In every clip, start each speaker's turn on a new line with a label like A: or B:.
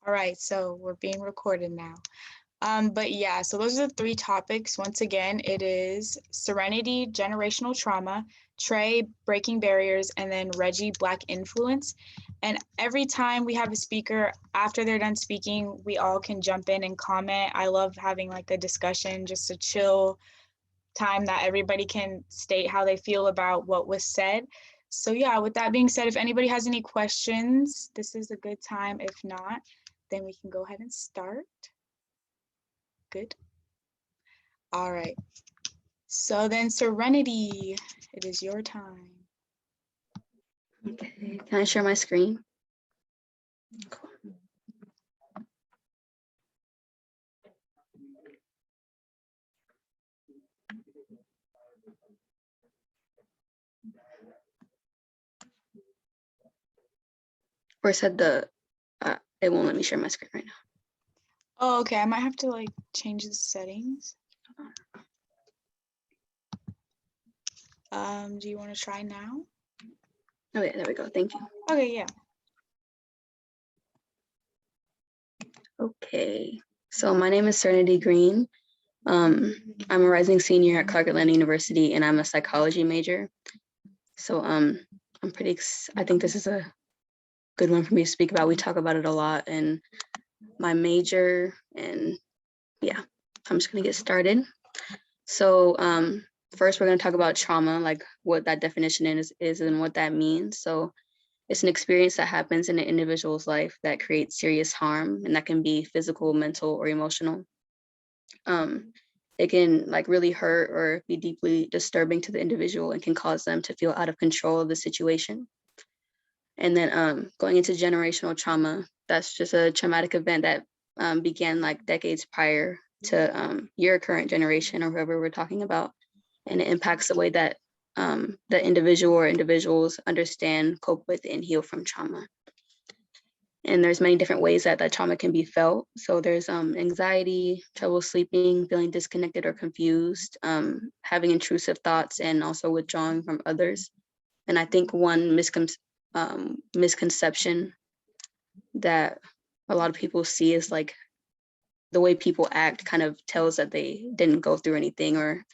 A: All right, so we're being recorded now. But yeah, so those are the three topics. Once again, it is Serenity, generational trauma, Trey, breaking barriers, and then Reggie, Black influence. And every time we have a speaker, after they're done speaking, we all can jump in and comment. I love having like a discussion, just a chill time that everybody can state how they feel about what was said. So yeah, with that being said, if anybody has any questions, this is a good time. If not, then we can go ahead and start. Good. All right. So then Serenity, it is your time.
B: Okay, can I share my screen? Cool. Or said it won't let me share my screen right now.
A: Oh, okay. I might have to like change the settings. Do you want to try now?
B: Oh yeah, there we go. Thank you.
A: Okay, yeah.
B: Okay, so my name is Serenity Green. I'm a rising senior at Clark Atlanta University, and I'm a psychology major. So I'm I think this is a good one for me to speak about. We talk about it a lot in my major, and yeah, I'm just gonna get started. So first we're gonna talk about trauma, like what that definition is and what that means. So it's an experience that happens in an individual's life that creates serious harm, and that can be physical, mental, or emotional. It can like really hurt or be deeply disturbing to the individual and can cause them to feel out of control of the situation. And then going into generational trauma, that's just a traumatic event that began like decades prior to your current generation or whoever we're talking about. And it impacts the way that the individual or individuals understand, cope with, and heal from trauma. And there's many different ways that that trauma can be felt. So there's anxiety, trouble sleeping, feeling disconnected or confused, having intrusive thoughts, and also withdrawing from others. And I think one misconception that a lot of people see is like the way people act kind of tells that they didn't go through anything or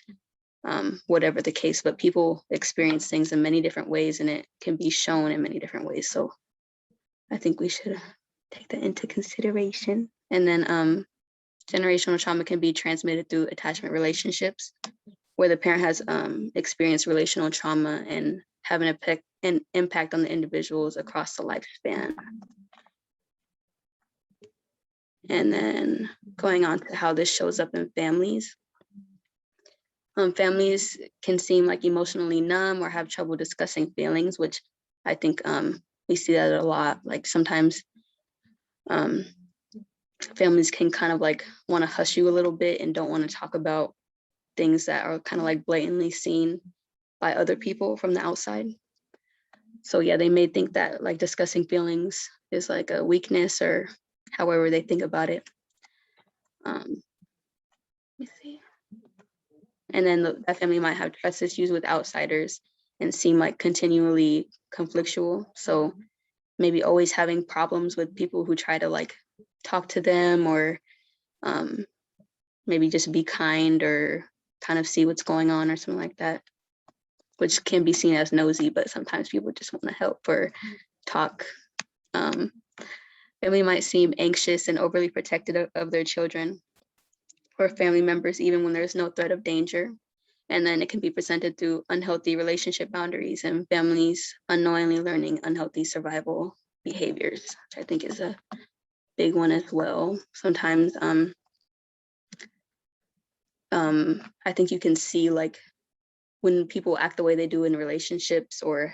B: whatever the case, but people experience things in many different ways and it can be shown in many different ways. So I think we should take that into consideration. And then generational trauma can be transmitted through attachment relationships, where the parent has experienced relational trauma and have an impact on the individuals across the lifespan. And then going on to how this shows up in families. Families can seem like emotionally numb or have trouble discussing feelings, which I think we see that a lot. Like sometimes families can kind of like want to hush you a little bit and don't want to talk about things that are kind of like blatantly seen by other people from the outside. So yeah, they may think that like discussing feelings is like a weakness or however they think about it. Let me see. And then that family might have trust issues with outsiders and seem like continually conflictual. So maybe always having problems with people who try to like talk to them or maybe just be kind or kind of see what's going on or something like that, which can be seen as nosy, but sometimes people just want to help or talk. Family might seem anxious and overly protective of their children or family members, even when there's no threat of danger. And then it can be presented through unhealthy relationship boundaries and families unknowingly learning unhealthy survival behaviors, which I think is a big one as well. Sometimes I think you can see like when people act the way they do in relationships or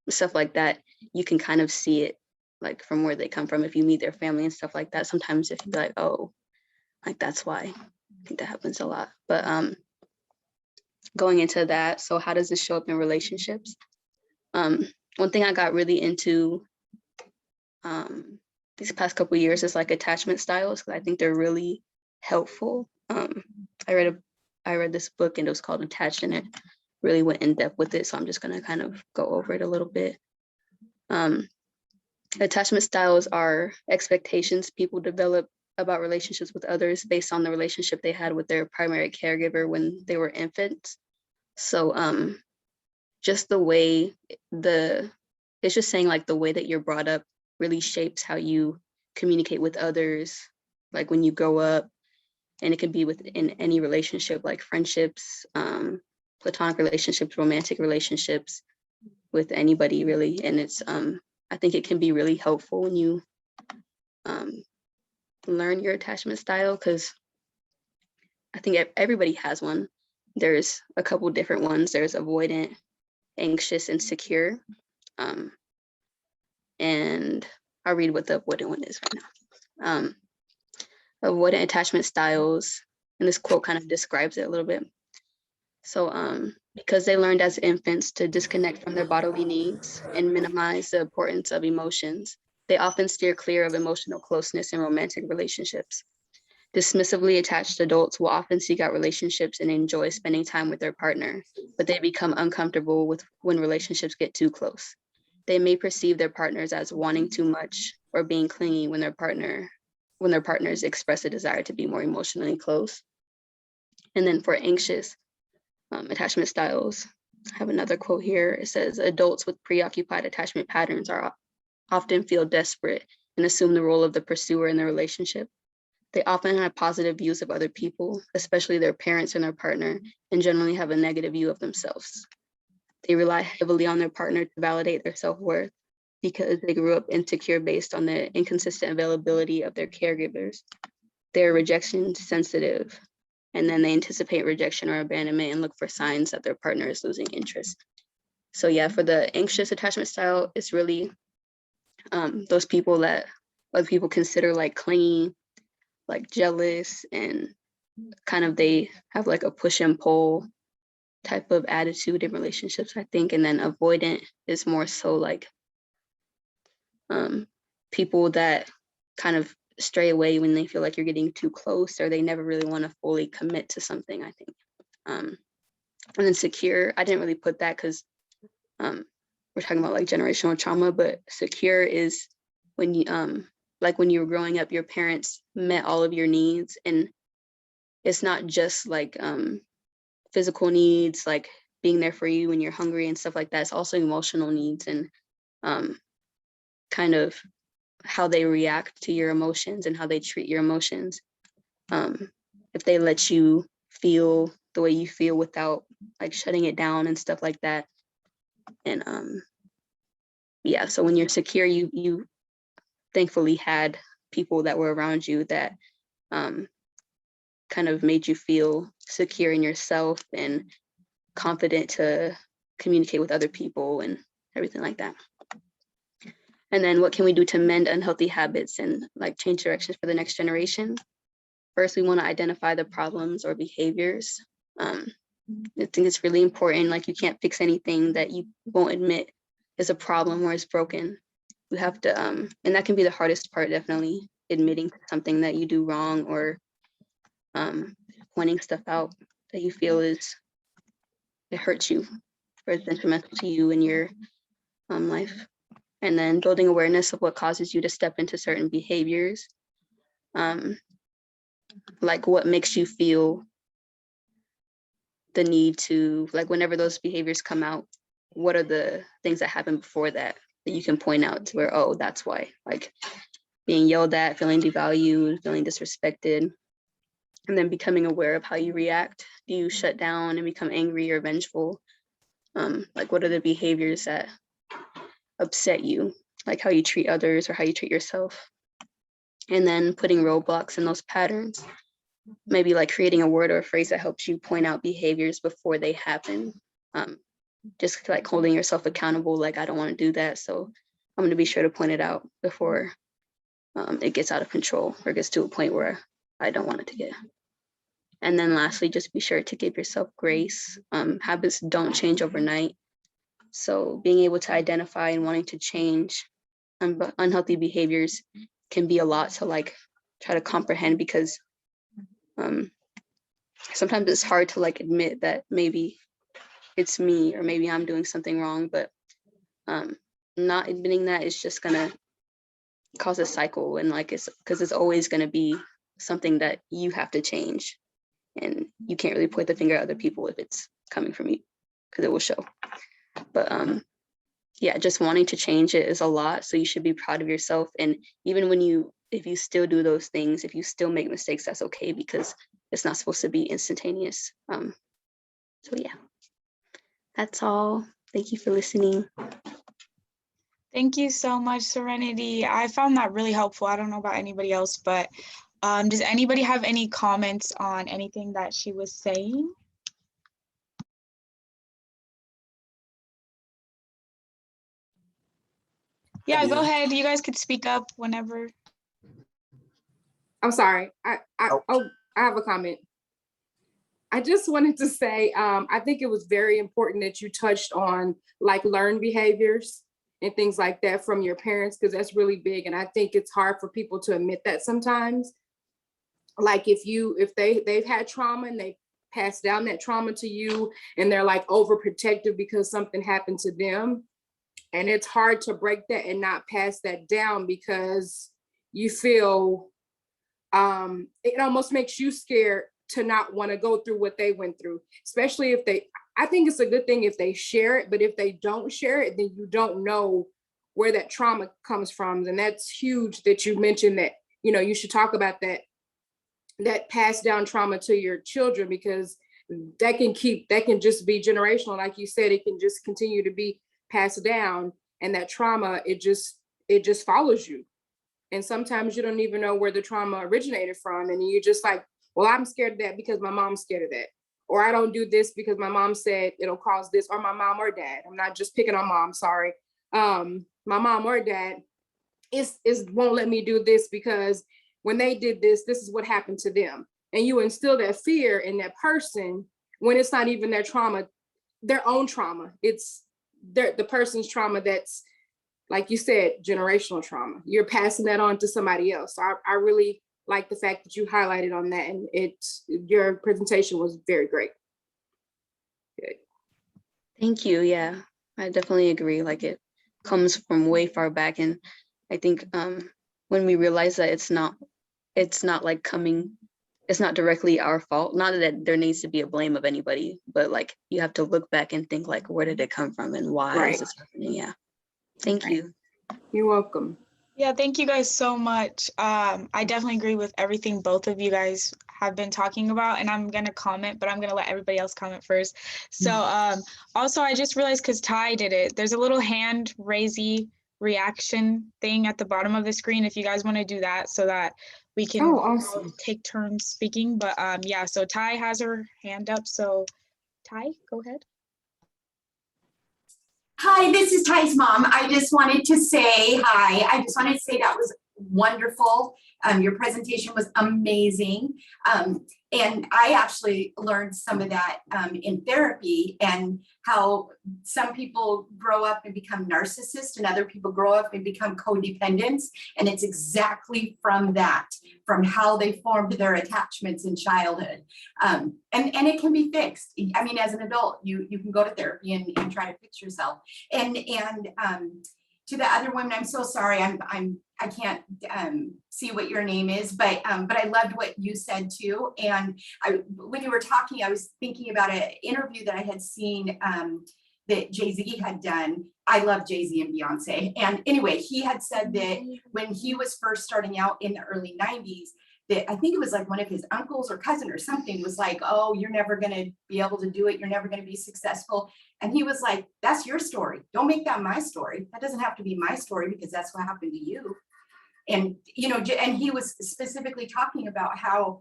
B: stuff like that, you can kind of see it like from where they come from. If you meet their family and stuff like that, sometimes if you be like, oh, like that's why. I think that happens a lot. But going into that, so how does this show up in relationships? One thing I got really into these past couple of years is like attachment styles, because I think they're really helpful. I read this book and it was called Attached, and it really went in depth with it. So I'm just gonna kind of go over it a little bit. Attachment styles are expectations people develop about relationships with others based on the relationship they had with their primary caregiver when they were infants. So just the way it's just saying like the way that you're brought up really shapes how you communicate with others, like when you grow up. And it can be within any relationship, like friendships, platonic relationships, romantic relationships, with anybody really. And it's I think it can be really helpful when you learn your attachment style, because I think everybody has one. There's a couple different ones. There's avoidant, anxious, and secure. And I'll read what the avoidant one is right now. Avoidant attachment styles, and this quote kind of describes it a little bit. So because they learned as infants to disconnect from their bodily needs and minimize the importance of emotions, they often steer clear of emotional closeness in romantic relationships. Dismissively attached adults will often seek out relationships and enjoy spending time with their partner, but they become uncomfortable with when relationships get too close. They may perceive their partners as wanting too much or being clingy when their partners express a desire to be more emotionally close. And then for anxious attachment styles, I have another quote here. It says, adults with preoccupied attachment patterns often feel desperate and assume the role of the pursuer in the relationship. They often have positive views of other people, especially their parents and their partner, and generally have a negative view of themselves. They rely heavily on their partner to validate their self-worth because they grew up insecure based on the inconsistent availability of their caregivers. They're rejection sensitive, and then they anticipate rejection or abandonment and look for signs that their partner is losing interest. So yeah, for the anxious attachment style, it's really those people that other people consider like clingy, like jealous, and kind of they have like a push and pull type of attitude in relationships, I think. And then avoidant is more so like people that kind of stray away when they feel like you're getting too close, or they never really want to fully commit to something, I think. And then secure, I didn't really put that because we're talking about like generational trauma, but secure is when you like when you were growing up, your parents met all of your needs, and it's not just like physical needs, like being there for you when you're hungry and stuff like that. It's also emotional needs and kind of how they react to your emotions and how they treat your emotions. If they let you feel the way you feel without like shutting it down and stuff like that. And yeah, so when you're secure, you thankfully had people that were around you that kind of made you feel secure in yourself and confident to communicate with other people and everything like that. And then what can we do to mend unhealthy habits and like change directions for the next generation? First, we want to identify the problems or behaviors. I think it's really important. Like you can't fix anything that you won't admit is a problem or is broken. You have to, and that can be the hardest part, definitely, admitting something that you do wrong or pointing stuff out that you feel it hurts you or is detrimental to you in your life. And then building awareness of what causes you to step into certain behaviors. Like what makes you feel the need to, like whenever those behaviors come out, what are the things that happen before that you can point out to where, oh, that's why, like being yelled at, feeling devalued, feeling disrespected, and then becoming aware of how you react. Do you shut down and become angry or vengeful? Like what are the behaviors that upset you, like how you treat others or how you treat yourself? And then putting roadblocks in those patterns, maybe like creating a word or a phrase that helps you point out behaviors before they happen. Just like holding yourself accountable, like I don't want to do that, so I'm going to be sure to point it out before it gets out of control or gets to a point where I don't want it to get. And then lastly, just be sure to give yourself grace. Habits don't change overnight. So being able to identify and wanting to change unhealthy behaviors can be a lot to like try to comprehend, because sometimes it's hard to like admit that maybe it's me or maybe I'm doing something wrong, but not admitting that is just gonna cause a cycle, and like it's because it's always going to be something that you have to change, and you can't really point the finger at other people if it's coming from you, because it will show. But yeah, just wanting to change it is a lot, so you should be proud of yourself. And even when if you still do those things, if you still make mistakes, that's okay, because it's not supposed to be instantaneous. So yeah, that's all. Thank you for listening.
A: Thank you so much, Serenity. I found that really helpful. I don't know about anybody else, but does anybody have any comments on anything that she was saying? Yeah, go ahead. You guys could speak up whenever.
C: I'm sorry. I have a comment. I just wanted to say, I think it was very important that you touched on like learned behaviors and things like that from your parents, because that's really big. And I think it's hard for people to admit that sometimes. Like if they've had trauma and they pass down that trauma to you, and they're like overprotective because something happened to them. And it's hard to break that and not pass that down, because you feel it almost makes you scared to not want to go through what they went through, especially if I think it's a good thing if they share it, but if they don't share it, then you don't know where that trauma comes from. And that's huge that you mentioned that, you should talk about that passed down trauma to your children, because that can just be generational. Like you said, it can just continue to be passed down, and that trauma, it just follows you. And sometimes you don't even know where the trauma originated from. And you're just like, well, I'm scared of that because my mom's scared of that. Or I don't do this because my mom said it'll cause this, or my mom or dad. I'm not just picking on mom, sorry. My mom or dad is won't let me do this because when they did this, this is what happened to them. And you instill that fear in that person when it's not even their trauma, their own trauma. It's the person's trauma that's, like you said, generational trauma. You're passing that on to somebody else. So I really like the fact that you highlighted on that, and your presentation was very great. Good.
B: Thank you. Yeah, I definitely agree. Like it comes from way far back, and I think when we realize that it's not directly our fault. Not that there needs to be a blame of anybody, but like you have to look back and think like, where did it come from and why is this happening? Yeah. Thank you.
C: You're welcome.
A: Yeah, thank you guys so much. I definitely agree with everything both of you guys have been talking about, and I'm gonna comment, but I'm gonna let everybody else comment first. So also I just realized, because Ty did it, there's a little hand raisey reaction thing at the bottom of the screen if you guys want to do that, so that we can
C: awesome.
A: take turns speaking. But yeah, so Ty has her hand up. So Ty, go ahead.
D: Hi, this is Ty's mom. I just wanted to say hi. I just wanted to say that was wonderful. Your presentation was amazing. And I actually learned some of that in therapy, and how some people grow up and become narcissists and other people grow up and become codependents. And it's exactly from that, from how they formed their attachments in childhood. And it can be fixed. I mean, as an adult, you can go to therapy and try to fix yourself. And to the other women, I'm so sorry. I can't see what your name is, but I loved what you said too. And when you were talking, I was thinking about an interview that I had seen that Jay-Z had done. I love Jay-Z and Beyonce. And anyway, he had said that when he was first starting out in the early 90s, that I think it was like one of his uncles or cousin or something was like, oh, you're never going to be able to do it. You're never going to be successful. And he was like, that's your story. Don't make that my story. That doesn't have to be my story, because that's what happened to you. And, and he was specifically talking about how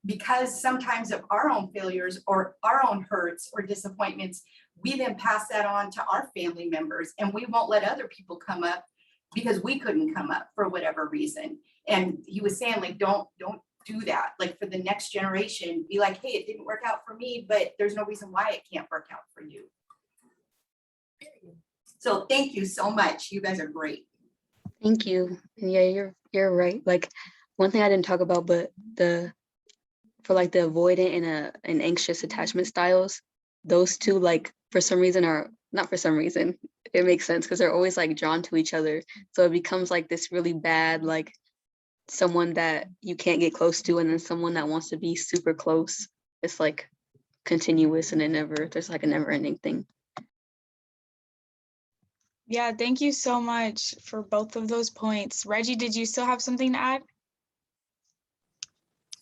D: because sometimes of our own failures or our own hurts or disappointments, we then pass that on to our family members, and we won't let other people come up because we couldn't come up for whatever reason. And he was saying, like, don't do that. Like, for the next generation, be like, hey, it didn't work out for me, but there's no reason why it can't work out for you. So thank you so much. You guys are great.
B: Thank you. And yeah, you're right. Like, one thing I didn't talk about, but for the avoidant and anxious attachment styles, those two, like, for some reason are not for some reason, it makes sense because they're always like drawn to each other. So it becomes like this really bad, like someone that you can't get close to, and then someone that wants to be super close. It's like continuous, and there's like a never ending thing.
A: Yeah, thank you so much for both of those points. Reggie, did you still have something to add?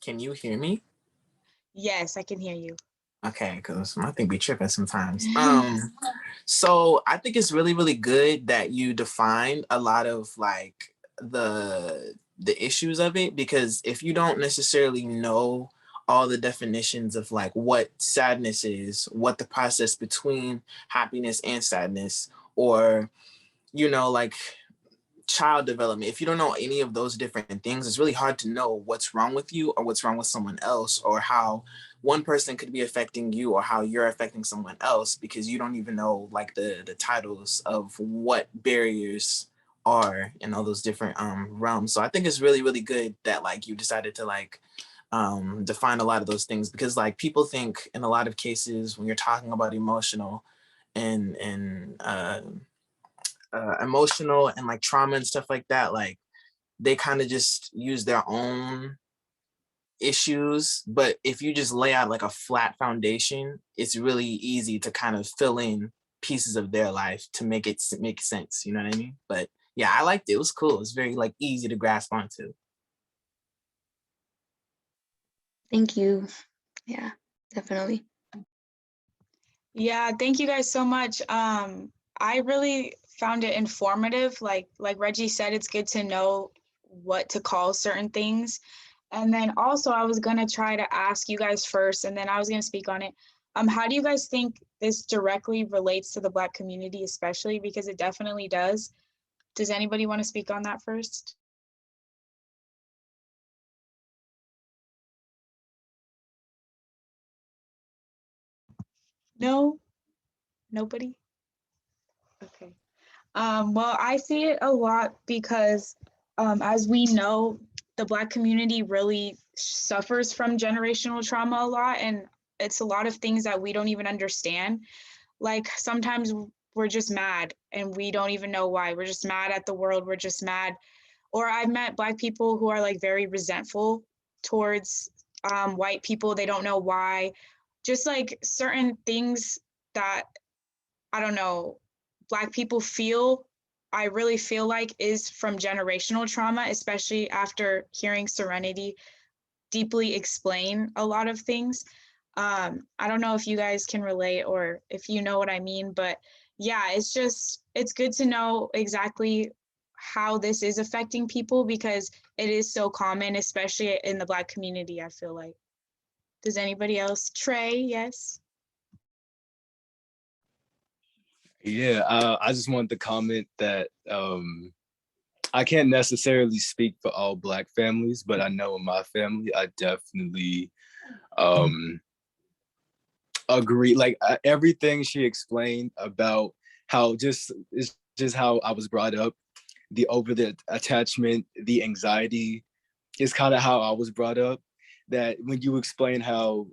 E: Can you hear me?
A: Yes, I can hear you.
E: Okay, because my thing be tripping sometimes. So I think it's really, really good that you defined a lot of like the issues of it, because if you don't necessarily know all the definitions of like what sadness is, what the process between happiness and sadness, or like child development, if you don't know any of those different things, it's really hard to know what's wrong with you or what's wrong with someone else, or how one person could be affecting you or how you're affecting someone else, because you don't even know like the titles of what barriers are in all those different realms. So I think it's really, really good that like you decided to like define a lot of those things, because like people think in a lot of cases when you're talking about emotional and emotional and like trauma and stuff like that, like they kind of just use their own issues. But if you just lay out like a flat foundation, it's really easy to kind of fill in pieces of their life to make it make sense. You know what I mean? But yeah, I liked it. It was cool. It's very like easy to grasp onto.
B: Thank you. Yeah, definitely.
A: Yeah, thank you guys so much. I really found it informative. Like Reggie said, it's good to know what to call certain things. And then also I was gonna try to ask you guys first, and then I was gonna speak on it. How do you guys think this directly relates to the Black community, especially because it definitely does? Does anybody want to speak on that first? No? Nobody? Okay. Well, I see it a lot because as we know, the Black community really suffers from generational trauma a lot, and it's a lot of things that we don't even understand. Like sometimes we're just mad and we don't even know why. We're just mad at the world. We're just mad. Or I've met Black people who are like very resentful towards white people. They don't know why. Just like certain things that, I don't know, Black people feel, I really feel like is from generational trauma, especially after hearing Serenity deeply explain a lot of things. I don't know if you guys can relate or if you know what I mean, but yeah, it's good to know exactly how this is affecting people because it is so common, especially in the Black community, I feel like. Does anybody else? Trey, yes?
F: Yeah, I just wanted to comment that I can't necessarily speak for all Black families, but I know in my family, I definitely agree. Like everything she explained about how it's just how I was brought up, the over the attachment, the anxiety is kind of how I was brought up. That when you explain how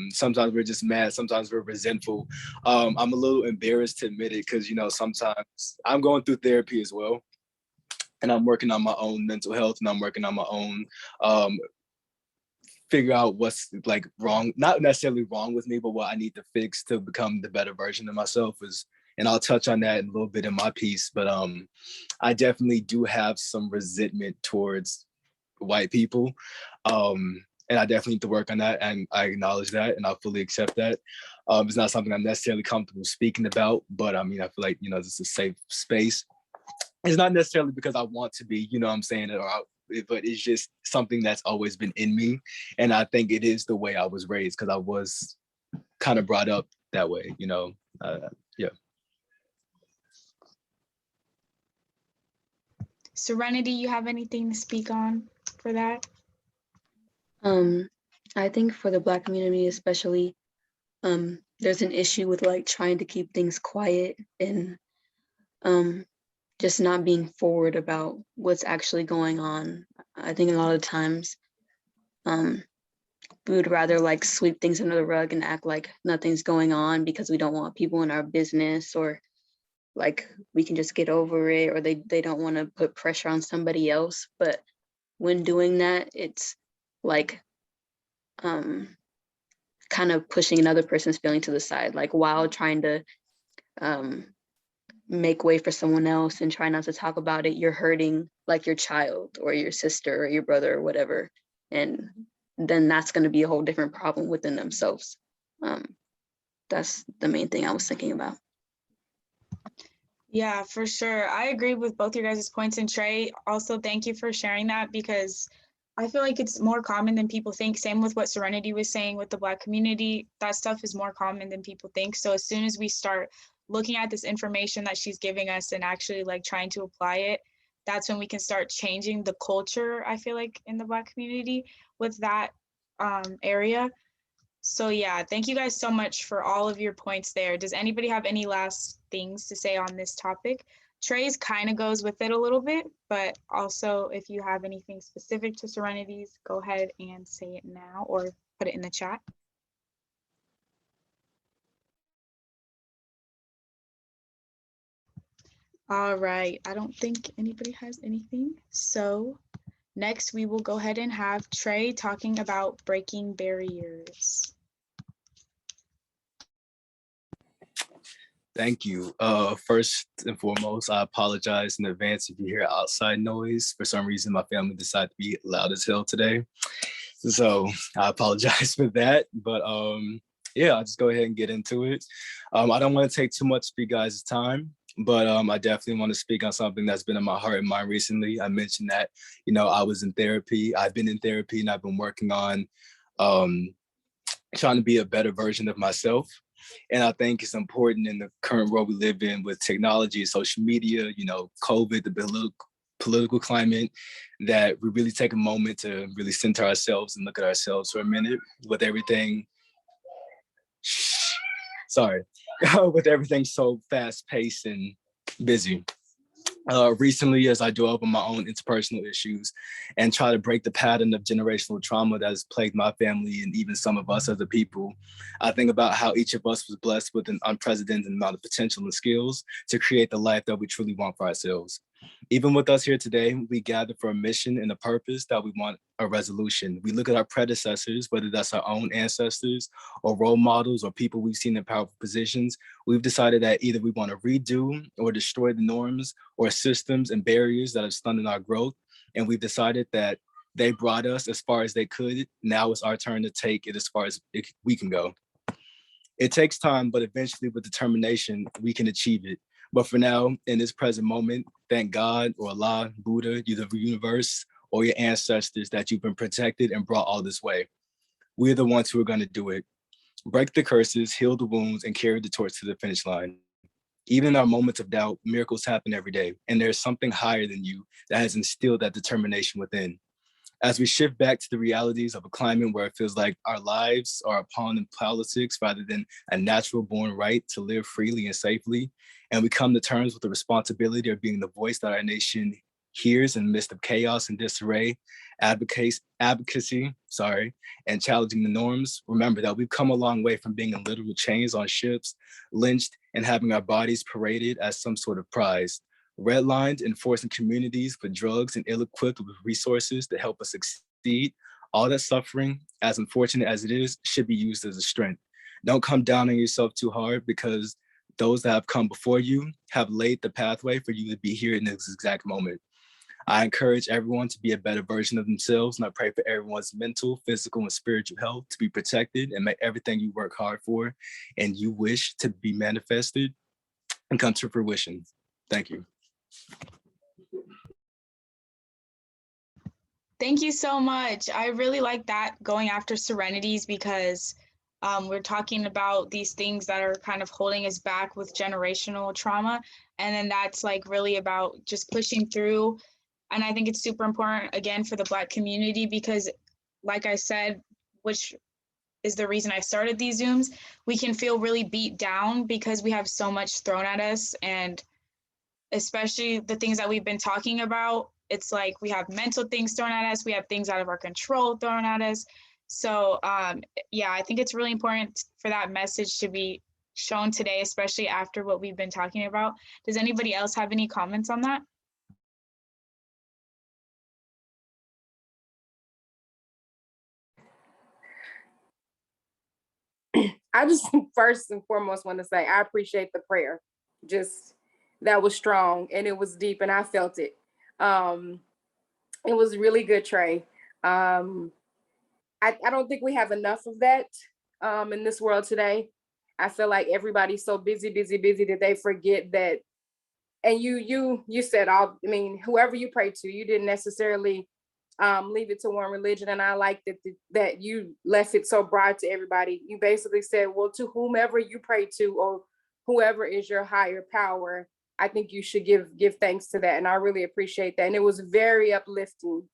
F: sometimes we're just mad, sometimes we're resentful, I'm a little embarrassed to admit it because sometimes I'm going through therapy as well, and I'm working on my own mental health, and I'm working on my own figure out what's like wrong, not necessarily wrong with me, but what I need to fix to become the better version of myself is. And I'll touch on that a little bit in my piece, but I definitely do have some resentment towards white people. And I definitely need to work on that. And I acknowledge that and I fully accept that. It's not something I'm necessarily comfortable speaking about, but I mean, I feel like, this is a safe space. It's not necessarily because I want to be, what I'm saying, but it's just something that's always been in me. And I think it is the way I was raised because I was kind of brought up that way, yeah.
A: Serenity, you have anything to speak on for that?
B: I think for the Black community especially, there's an issue with like trying to keep things quiet and just not being forward about what's actually going on. I think a lot of times we would rather like sweep things under the rug and act like nothing's going on because we don't want people in our business, or like we can just get over it, or they don't want to put pressure on somebody else. But when doing that, it's like kind of pushing another person's feeling to the side, like while trying to make way for someone else and try not to talk about it, you're hurting like your child or your sister or your brother or whatever. And then that's going to be a whole different problem within themselves. That's the main thing I was thinking about.
A: Yeah, for sure. I agree with both your guys' points. And Trey, also thank you for sharing that, because I feel like it's more common than people think. Same with what Serenity was saying with the Black community. That stuff is more common than people think. So as soon as we start looking at this information that she's giving us and actually like trying to apply it, that's when we can start changing the culture, I feel like, in the Black community with that area. So yeah, thank you guys so much for all of your points there. Does anybody have any last things to say on this topic? Trey's kind of goes with it a little bit, but also if you have anything specific to Serenities, go ahead and say it now or put it in the chat. All right, I don't think anybody has anything. So next we will go ahead and have Trey talking about breaking barriers.
F: Thank you. First and foremost, I apologize in advance if you hear outside noise. For some reason, my family decided to be loud as hell today. So I apologize for that. But yeah, I'll just go ahead and get into it. I don't want to take too much of you guys' time, but I definitely want to speak on something that's been in my heart and mind recently. I mentioned that, you know, I was in therapy. I've been in therapy and I've been working on trying to be a better version of myself. And I think it's important in the current world we live in with technology, social media, you know, COVID, the political climate, that we really take a moment to really center ourselves and look at ourselves for a minute with everything. Sorry, with everything so fast paced and busy. Recently, as I dwell on my own interpersonal issues and try to break the pattern of generational trauma that has plagued my family and even some of us as a people, I think about how each of us was blessed with an unprecedented amount of potential and skills to create the life that we truly want for ourselves. Even with us here today, we gather for a mission and a purpose that we want a resolution. We look at our predecessors, whether that's our own ancestors or role models or people we've seen in powerful positions. We've decided that either we want to redo or destroy the norms or systems and barriers that have stunted our growth. And we've decided that they brought us as far as they could. Now it's our turn to take it as far as we can go. It takes time, but eventually with determination, we can achieve it. But for now, in this present moment, thank God or Allah, Buddha, the universe, or your ancestors that you've been protected and brought all this way. We're the ones who are going to do it. Break the curses, heal the wounds, and carry the torch to the finish line. Even in our moments of doubt, miracles happen every day, and there's something higher than you that has instilled that determination within. As we shift back to the realities of a climate where it feels like our lives are a pawn in politics rather than a natural born right to live freely and safely, and we come to terms with the responsibility of being the voice that our nation hears in the midst of chaos and disarray, advocacy, and challenging the norms, remember that we've come a long way from being in literal chains on ships, lynched, and having our bodies paraded as some sort of prize. Redlined and forcing communities for drugs and ill-equipped with resources to help us succeed. All that suffering, as unfortunate as it is, should be used as a strength. Don't come down on yourself too hard, because those that have come before you have laid the pathway for you to be here in this exact moment. I encourage everyone to be a better version of themselves, and I pray for everyone's mental, physical, and spiritual health to be protected, and make everything you work hard for and you wish to be manifested and come to fruition. Thank you.
A: Thank you so much. I really like that, going after Serenities, because we're talking about these things that are kind of holding us back with generational trauma. And then that's like really about just pushing through. And I think it's super important, again, for the Black community, because like I said, which is the reason I started these Zooms, we can feel really beat down because we have so much thrown at us. And especially the things that we've been talking about, it's like we have mental things thrown at us, we have things out of our control thrown at us. So yeah, I think it's really important for that message to be shown today, especially after what we've been talking about. Does anybody else have any comments on that?
C: I just first and foremost want to say I appreciate the prayer. Just that was strong and it was deep and I felt it. Um, it was really good, Trey. I don't think we have enough of that in this world today. I feel like everybody's so busy, busy, busy that they forget that. And you said all. I mean, whoever you pray to, you didn't necessarily leave it to one religion. And I like that you left it so broad to everybody. You basically said, well, to whomever you pray to, or whoever is your higher power, I think you should give thanks to that. And I really appreciate that. And it was very uplifting.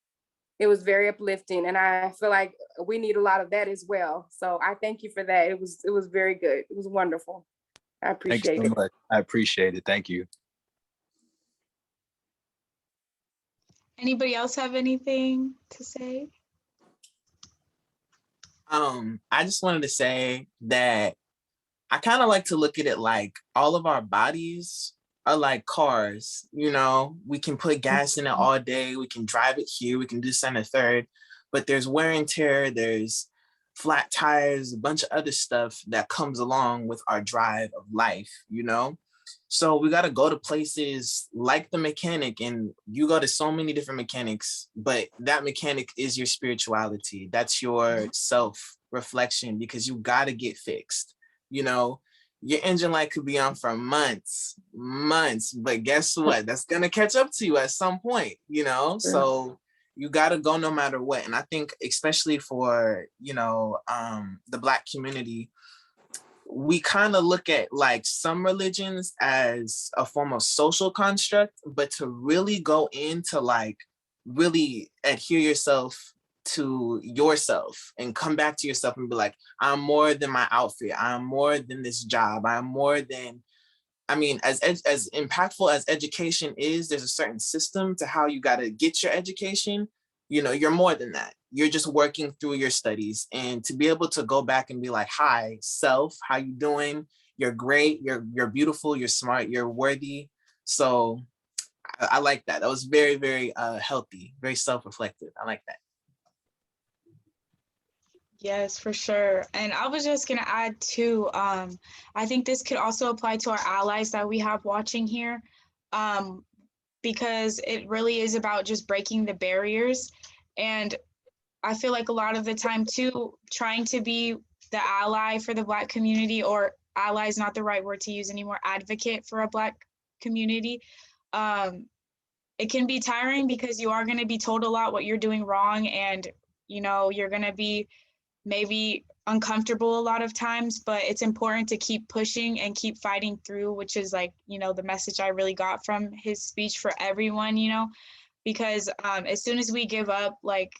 C: It was very uplifting, and I feel like we need a lot of that as well. So I thank you for that. It was very good. It was wonderful. I
F: Thanks
C: appreciate
F: so
C: it.
F: much. I appreciate it. Thank you.
A: Anybody else have anything to say?
E: I just wanted to say that I kind of like to look at it like all of our bodies are like cars. You know, we can put gas in it all day, we can drive it here, we can do this and a third, but there's wear and tear, there's flat tires, a bunch of other stuff that comes along with our drive of life, you know? So we got to go to places like the mechanic, and you go to so many different mechanics, but that mechanic is your spirituality. That's your self reflection, because you got to get fixed. You know, your engine light could be on for months, but guess what? That's going to catch up to you at some point, you know? So you got to go no matter what. And I think especially for, you know, the Black community, we kind of look at like some religions as a form of social construct, but to really go into like really adhere yourself to yourself and come back to yourself and be like, I'm more than my outfit, I'm more than this job, I'm more than, I mean, as impactful as education is, there's a certain system to how you got to get your education. You know, you're more than that. You're just working through your studies, and to be able to go back and be like, hi, self, how you doing? You're great. You're beautiful. You're smart. You're worthy. So I like that. That was very, very healthy, very self-reflective. I like that.
A: Yes, for sure. And I was just gonna add too, I think this could also apply to our allies that we have watching here, because it really is about just breaking the barriers. And I feel like a lot of the time too, trying to be the ally for the Black community, or ally is not the right word to use anymore, advocate for a Black community. It can be tiring because you are going to be told a lot what you're doing wrong, and you know, you're going to be maybe uncomfortable a lot of times, but it's important to keep pushing and keep fighting through, which is like, you know, the message I really got from his speech for everyone, you know, because as soon as we give up, like,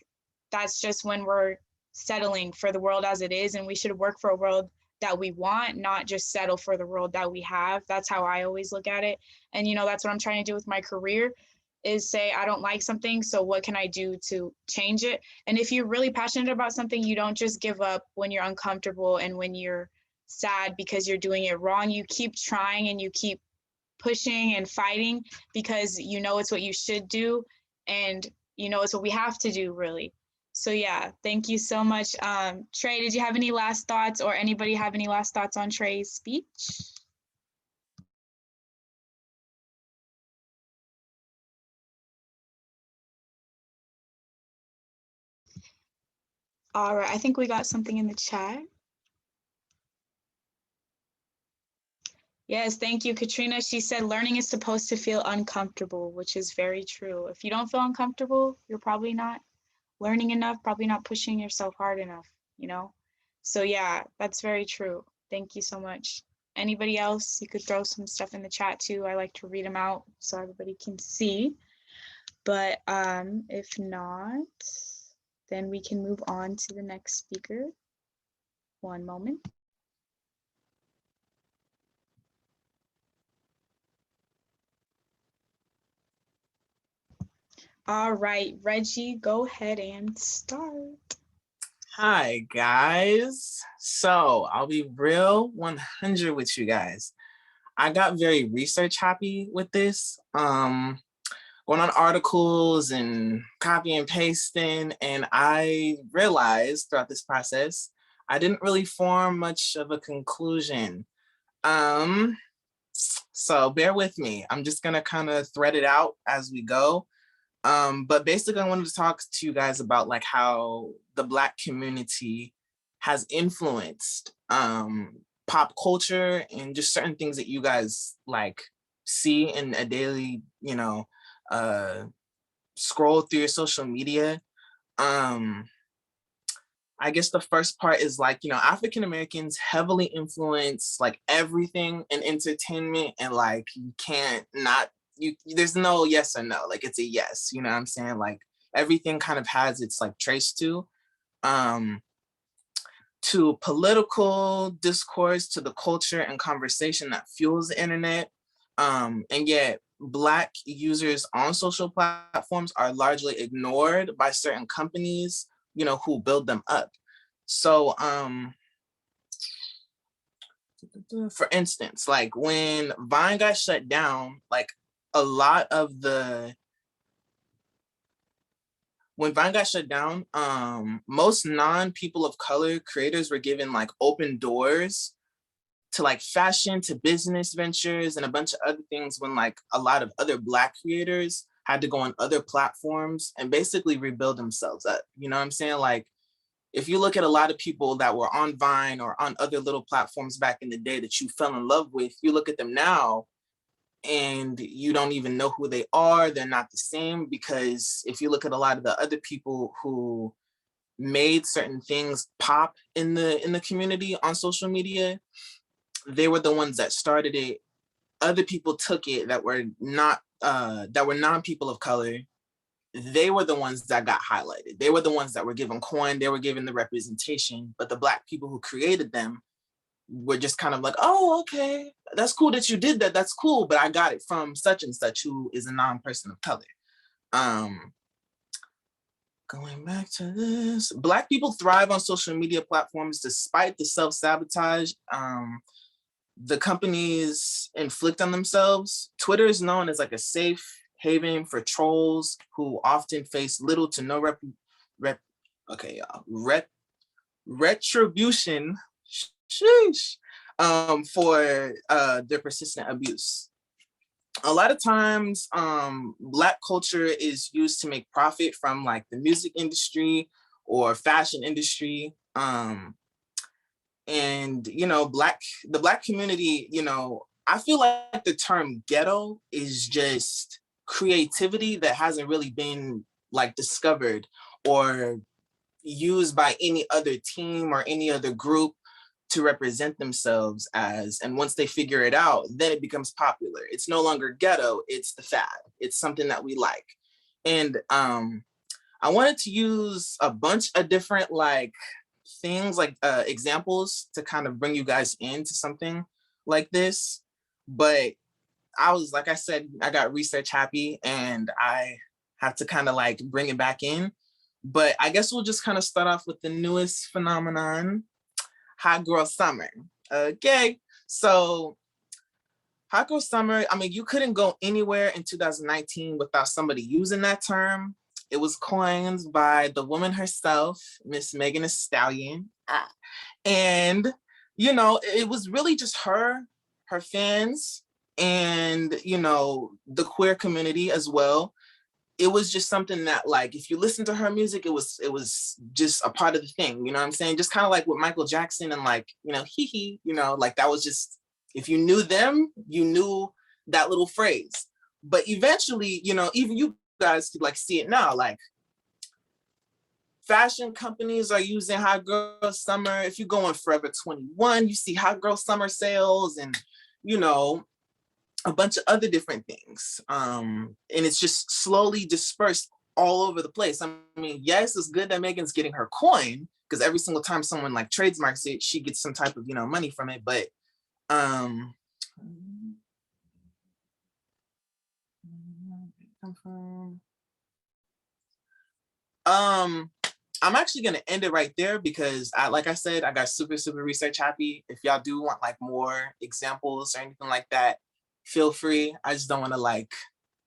A: that's just when we're settling for the world as it is, and we should work for a world that we want, not just settle for the world that we have. That's how I always look at it. And, you know, that's what I'm trying to do with my career, is say, I don't like something, so what can I do to change it? And if you're really passionate about something, you don't just give up when you're uncomfortable and when you're sad because you're doing it wrong. You keep trying and you keep pushing and fighting, because you know it's what you should do, and you know it's what we have to do, really. So yeah, thank you so much. Trey, did you have any last thoughts, or anybody have any last thoughts on Trey's speech? All right, I think we got something in the chat. Yes, thank you, Katrina. She said learning is supposed to feel uncomfortable, which is very true. If you don't feel uncomfortable, you're probably not learning enough, probably not pushing yourself hard enough, you know? So yeah, that's very true. Thank you so much. Anybody else? You could throw some stuff in the chat too. I like to read them out so everybody can see. But if not, then we can move on to the next speaker. One moment. All right, Reggie, go ahead and start.
E: Hi guys. So I'll be real 100 with you guys. I got very research happy with this. Going on articles and copy and pasting, and I realized throughout this process, I didn't really form much of a conclusion. Um, so bear with me. I'm just gonna kind of thread it out as we go. But basically I wanted to talk to you guys about like how the Black community has influenced pop culture and just certain things that you guys like see in a daily, uh, scroll through your social media. Um, I guess the first part is like, African Americans heavily influence like everything in entertainment, and like you can't not, there's no yes or no, like it's a yes, you know what I'm saying? Like everything kind of has its like trace um to political discourse, to the culture and conversation that fuels the internet. And yet Black users on social platforms are largely ignored by certain companies, who build them up. So for instance, like when Vine got shut down, like a lot of the when Vine got shut down, most non-people of color creators were given like open doors to like fashion, to business ventures and a bunch of other things, when like a lot of other Black creators had to go on other platforms and basically rebuild themselves up. You know what I'm saying? Like if you look at a lot of people that were on Vine or on other little platforms back in the day that you fell in love with, you look at them now and you don't even know who they are. They're not the same, because if you look at a lot of the other people who made certain things pop in the community on social media, they were the ones that started it. Other people took it that were not that were non-people of color. They were the ones that got highlighted. They were the ones that were given coin. They were given the representation. But the Black people who created them were just kind of like, oh, okay, that's cool that you did that. That's cool. But I got it from such and such who is a non-person of color. Going back to this, Black people thrive on social media platforms despite the self-sabotage the companies inflict on themselves. Twitter is known as like a safe haven for trolls who often face little to no retribution, sheesh, for their persistent abuse. A lot of times, Black culture is used to make profit from like the music industry or fashion industry. And the Black community, I feel like the term ghetto is just creativity that hasn't really been like discovered or used by any other team or any other group to represent themselves as. And once they figure it out, then it becomes popular. It's no longer ghetto, it's the fad. It's something that we like. And I wanted to use a bunch of different like things, like examples, to kind of bring you guys into something like this. But I was, like I said, I got research happy and I have to kind of like bring it back in. But I guess we'll just kind of start off with the newest phenomenon, Hot Girl Summer. Okay, so Hot Girl Summer, I mean, you couldn't go anywhere in 2019 without somebody using that term. It was coined by the woman herself, Miss Megan Thee Stallion. And, it was really just her fans, and, the queer community as well. It was just something that, like, if you listen to her music, it was just a part of the thing, you know what I'm saying? Just kind of like with Michael Jackson and like, hee hee, like that was just, if you knew them, you knew that little phrase. But eventually, even you guys could like see it now, like fashion companies are using Hot Girl Summer. If you go on Forever 21, you see Hot Girl Summer sales and, a bunch of other different things. And it's just slowly dispersed all over the place. I mean, yes, it's good that Megan's getting her coin, because every single time someone like trademarks it, she gets some type of, money from it. But I'm actually gonna end it right there because like I said, I got super, super research happy. If y'all do want like more examples or anything like that, feel free. I just don't want to like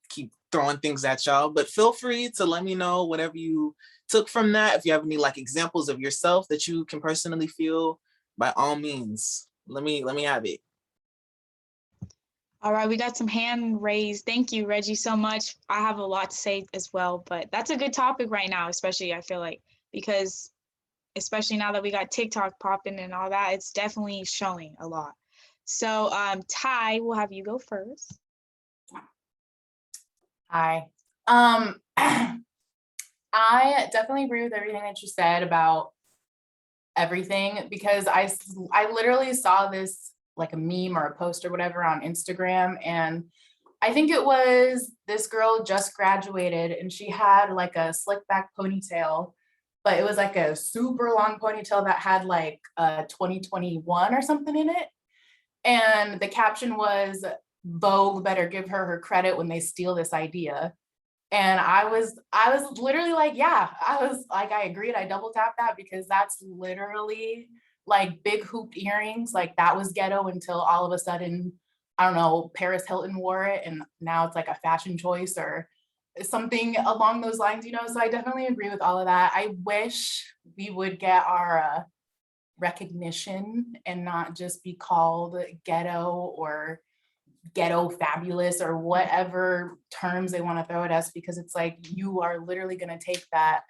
E: keep throwing things at y'all, but feel free to let me know whatever you took from that. If you have any like examples of yourself that you can personally feel, by all means, let me have it.
A: All right, we got some hand raised. Thank you, Reggie, so much. I have a lot to say as well, but that's a good topic right now, especially I feel like, because especially now that we got TikTok popping and all that, it's definitely showing a lot. So Ty, we'll have you go first.
G: Hi. I definitely agree with everything that you said about everything, because I literally saw this like a meme or a post or whatever on Instagram, and I think it was this girl just graduated and she had like a slick back ponytail, but it was like a super long ponytail that had like 2021 or something in it. And the caption was, Vogue better give her credit when they steal this idea. And I was literally like, yeah, I agreed. I double tapped that because that's literally like big hooped earrings. Like that was ghetto until all of a sudden, I don't know, Paris Hilton wore it and now it's like a fashion choice or something along those lines, you know? So I definitely agree with all of that. I wish we would get our recognition and not just be called ghetto or ghetto fabulous or whatever terms they want to throw at us, because it's like you are literally going to take that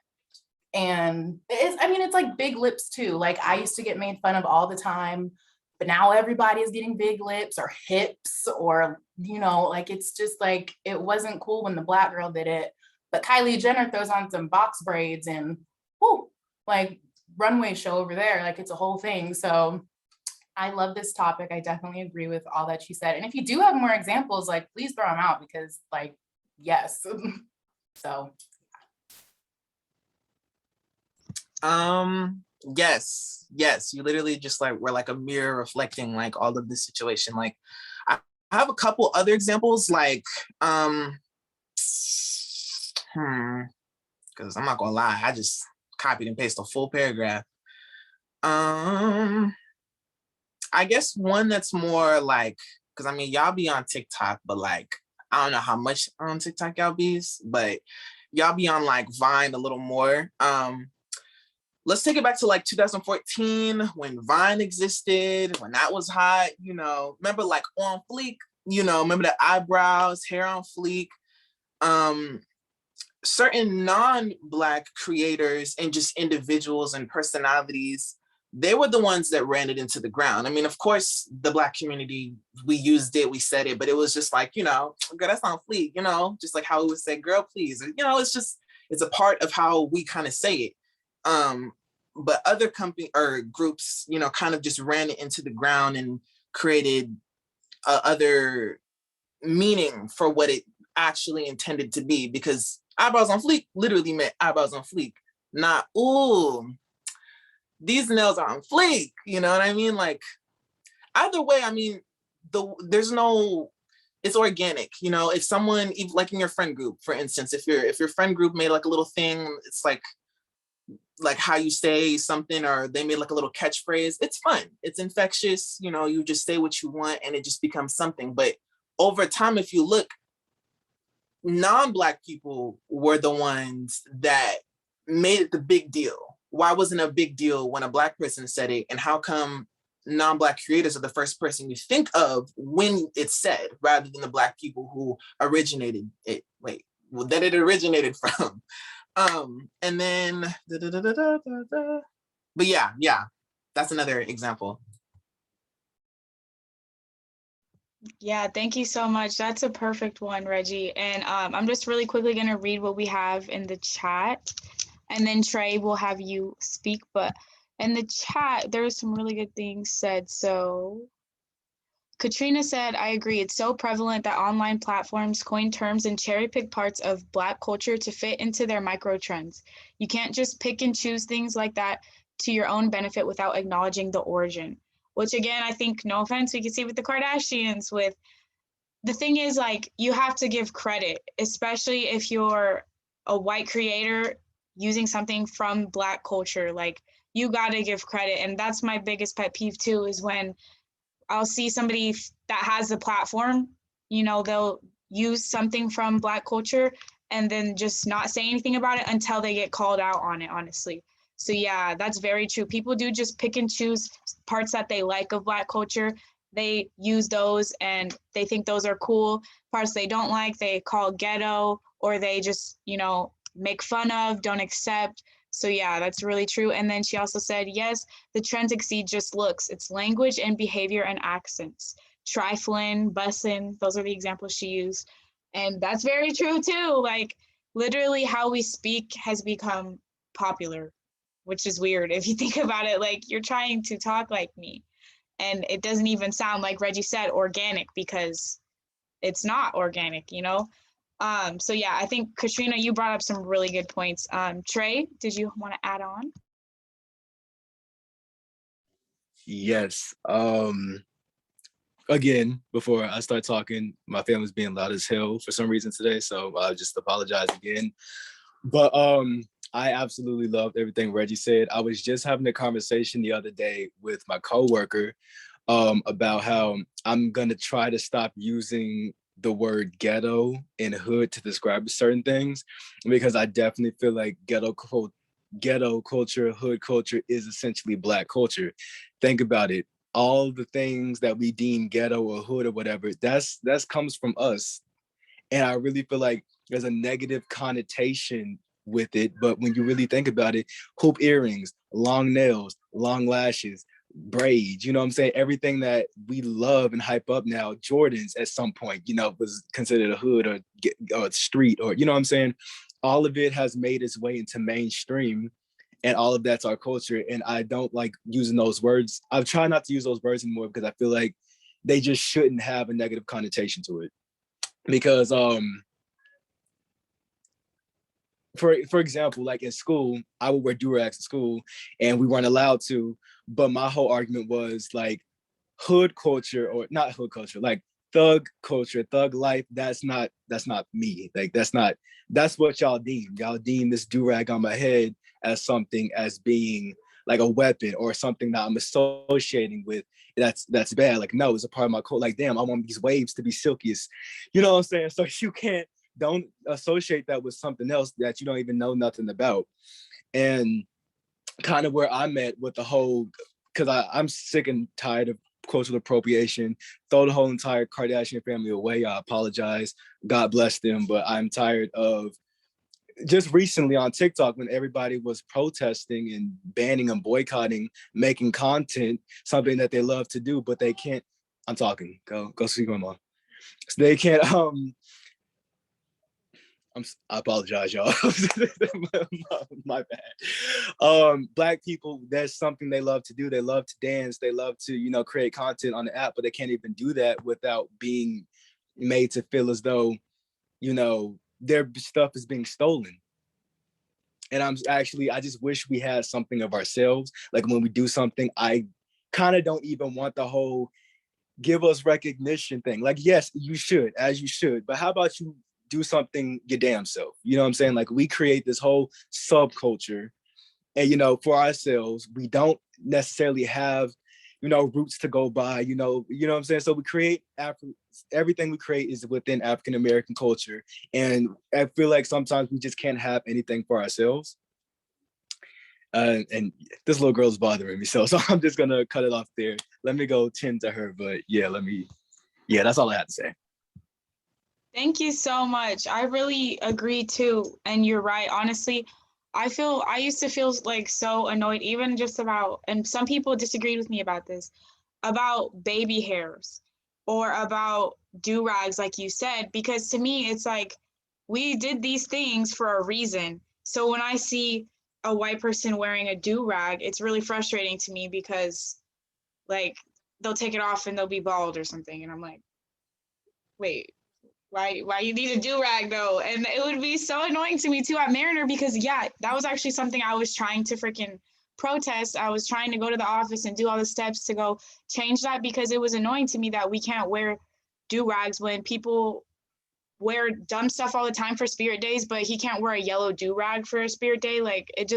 G: and it's like big lips too. Like I used to get made fun of all the time, but now everybody is getting big lips or hips or, you know, like it's just like it wasn't cool when the Black girl did it, but Kylie Jenner throws on some box braids and whoo, like runway show over there, like it's a whole thing. So I love this topic. I definitely agree with all that she said. And if you do have more examples, like please throw them out because like, yes. So.
E: Yes, you literally just like we're like a mirror reflecting like all of this situation. Like I have a couple other examples, like because I'm not gonna lie, I just copied and pasted a full paragraph. I guess one that's more like, because I mean y'all be on TikTok, but like I don't know how much on TikTok y'all be, but y'all be on like Vine a little more. Let's take it back to like 2014 when Vine existed, when that was hot, you know, remember like On Fleek, you know, remember the eyebrows, hair on fleek. Certain non-Black creators and just individuals and personalities, they were the ones that ran it into the ground. I mean, of course, the Black community, we used it, we said it, but it was just like, you know, girl, that's on fleek, you know, just like how we would say, girl, please, you know, it's a part of how we kind of say it. But other company or groups, you know, kind of just ran it into the ground and created other meaning for what it actually intended to be, because eyebrows on fleek literally meant eyebrows on fleek, not, ooh, these nails are on fleek, you know what I mean? Like, either way, I mean, it's organic, you know. If someone, like in your friend group, for instance, if your friend group made like a little thing, it's like how you say something, or they made like a little catchphrase, it's fun, it's infectious, you know, you just say what you want and it just becomes something. But over time, if you look, non-Black people were the ones that made it the big deal. Why wasn't it a big deal when a Black person said it? And how come non-Black creators are the first person you think of when it's said, rather than the Black people who originated it, that it originated from? And then, but yeah, that's another example.
A: Yeah, thank you so much. That's a perfect one, Reggie. And I'm just really quickly going to read what we have in the chat, and then Trey will have you speak. But in the chat, there was some really good things said. So Katrina said, I agree. It's so prevalent that online platforms coin terms and cherry pick parts of Black culture to fit into their micro trends. You can't just pick and choose things like that to your own benefit without acknowledging the origin. Which again, I think, no offense, we can see with the Kardashians. With the thing is, like, you have to give credit, especially if you're a white creator. using something from Black culture. Like, you gotta give credit. And that's my biggest pet peeve too, is when I'll see somebody that has a platform, you know, they'll use something from Black culture and then just not say anything about it until they get called out on it, honestly. So yeah, that's very true. People do just pick and choose parts that they like of Black culture. They use those and they think those are cool. Parts they don't like, they call ghetto, or they just, you know, make fun of, don't accept. So yeah, that's really true. And then she also said, yes, the trends exceed just looks. It's language and behavior and accents. Trifling, bussin', those are the examples she used. And that's very true too. Like, literally how we speak has become popular, which is weird if you think about it. Like, you're trying to talk like me, and it doesn't even sound, like Reggie said, organic, because it's not organic, you know? So yeah, I think Katrina, you brought up some really good points. Trey, did you want to add on?
F: Yes. Again, before I start talking, my family's being loud as hell for some reason today, so I just apologize again. But I absolutely loved everything Reggie said. I was just having a conversation the other day with my coworker about how I'm gonna try to stop using the word ghetto and hood to describe certain things, because I definitely feel like ghetto culture, hood culture is essentially Black culture. Think about it. All the things that we deem ghetto or hood or whatever, that's comes from us. And I really feel like there's a negative connotation with it. But when you really think about it, hoop earrings, long nails, long lashes, braids, you know what I'm saying? Everything that we love and hype up now, Jordans at some point, you know, was considered a hood or street, or, you know what I'm saying? All of it has made its way into mainstream, and all of that's our culture. And I don't like using those words. I've tried not to use those words anymore because I feel like they just shouldn't have a negative connotation to it. Because for example, like in school, I would wear durags in school and we weren't allowed to, but my whole argument was like, hood culture, or not hood culture, like thug culture, thug life, that's not me. Like that's what y'all deem this durag on my head as something, as being like a weapon or something that I'm associating with. That's bad. Like, no, it's a part of my code. Like, damn, I want these waves to be silkiest, you know what I'm saying? So don't associate that with something else that you don't even know nothing about. And kind of where I'm at with the whole, because I'm sick and tired of cultural appropriation. Throw the whole entire Kardashian family away. I apologize. God bless them. But I'm tired of, just recently on TikTok, when everybody was protesting and banning and boycotting making content, something that they love to do, but they can't. I'm talking. Go see my mom. So they can't. I apologize, y'all. my bad. Black people, that's something they love to do. They love to dance. They love to, you know, create content on the app, but they can't even do that without being made to feel as though, you know, their stuff is being stolen. And I just wish we had something of ourselves. Like when we do something, I kind of don't even want the whole give us recognition thing. Like, yes, you should, as you should, but how about you do something your damn self? You know what I'm saying? Like, we create this whole subculture, and, you know, for ourselves, we don't necessarily have, you know, roots to go by, you know what I'm saying? So we create everything we create is within African American culture. And I feel like sometimes we just can't have anything for ourselves. And this little girl's bothering me, so I'm just gonna cut it off there. Let me go tend to her, but yeah, that's all I had to say.
A: Thank you so much. I really agree too. And you're right. Honestly, I used to feel like so annoyed, even just about, and some people disagreed with me about this, about baby hairs or about do-rags, like you said, because to me, it's like, we did these things for a reason. So when I see a white person wearing a do-rag, it's really frustrating to me because, like, they'll take it off and they'll be bald or something. And I'm like, wait, why you need a do-rag though? And it would be so annoying to me too at Mariner, because yeah, that was actually something I was trying to freaking protest. I was trying to go to the office and do all the steps to go change that, because it was annoying to me that we can't wear do-rags when people wear dumb stuff all the time for spirit days, but he can't wear a yellow do-rag for a spirit day. Like it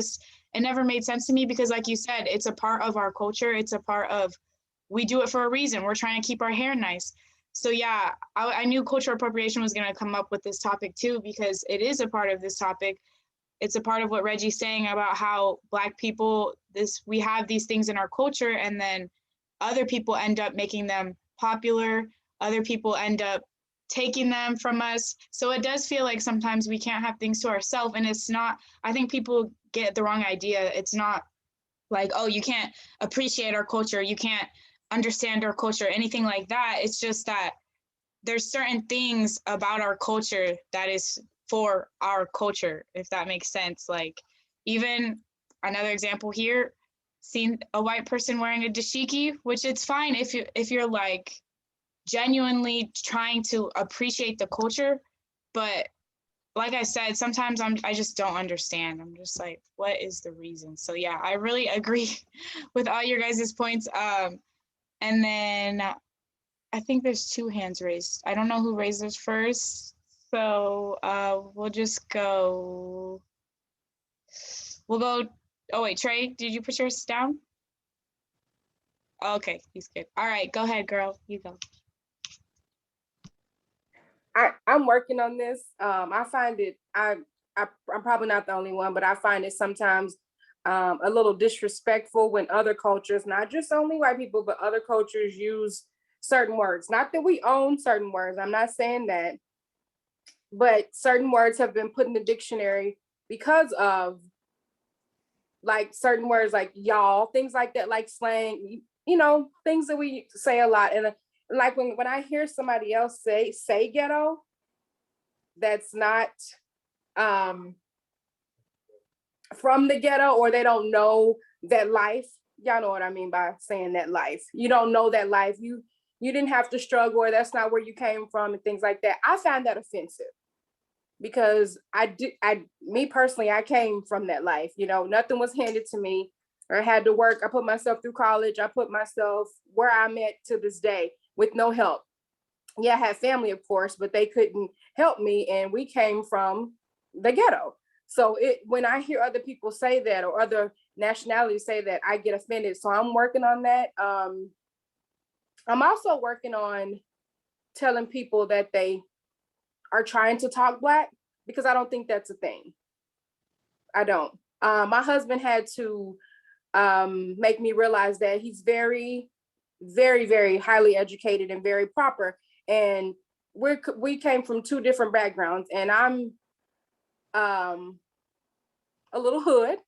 A: never made sense to me because like you said, it's a part of our culture. It's a part of, we do it for a reason. We're trying to keep our hair nice. So yeah, I knew cultural appropriation was going to come up with this topic too, because it is a part of this topic. It's a part of what Reggie's saying about how Black people, we have these things in our culture, and then other people end up making them popular. Other people end up taking them from us. So it does feel like sometimes we can't have things to ourselves. And it's not, I think people get the wrong idea. It's not like, oh, you can't appreciate our culture, you can't understand our culture, anything like that. It's just that there's certain things about our culture that is for our culture, if that makes sense. Like even another example here, seen a white person wearing a dashiki, which it's fine if you're like genuinely trying to appreciate the culture, but like I said, sometimes I just don't understand. I'm just like, what is the reason? So yeah, I really agree with all your guys' points. And then I think there's 2 hands raised. I don't know who raised theirs first. So we'll just go. We'll go. Oh wait, Trey, did you put yours down? Okay, he's good. All right, go ahead, girl. You go.
C: I'm working on this. I find it, I'm probably not the only one, but I find it sometimes a little disrespectful when other cultures, not just only white people, but other cultures use certain words. Not that we own certain words, I'm not saying that, but certain words have been put in the dictionary because of like certain words like y'all, things like that, like slang, things that we say a lot. And like when I hear somebody else say ghetto, that's not from the ghetto, or they don't know that life. Y'all know what I mean by saying that life. You don't know that life. You didn't have to struggle, or that's not where you came from, and things like that. I find that offensive because me personally, I came from that life. Nothing was handed to me, or I had to work. I put myself through college. I put myself where I'm at to this day with no help. Yeah, I had family, of course, but they couldn't help me. And we came from the ghetto. So when I hear other people say that, or other nationalities say that, I get offended. So I'm working on that. I'm also working on telling people that they are trying to talk Black, because I don't think that's a thing. I don't. My husband had to make me realize that he's very, very, very highly educated and very proper. And we came from 2 different backgrounds, and I'm a little hood,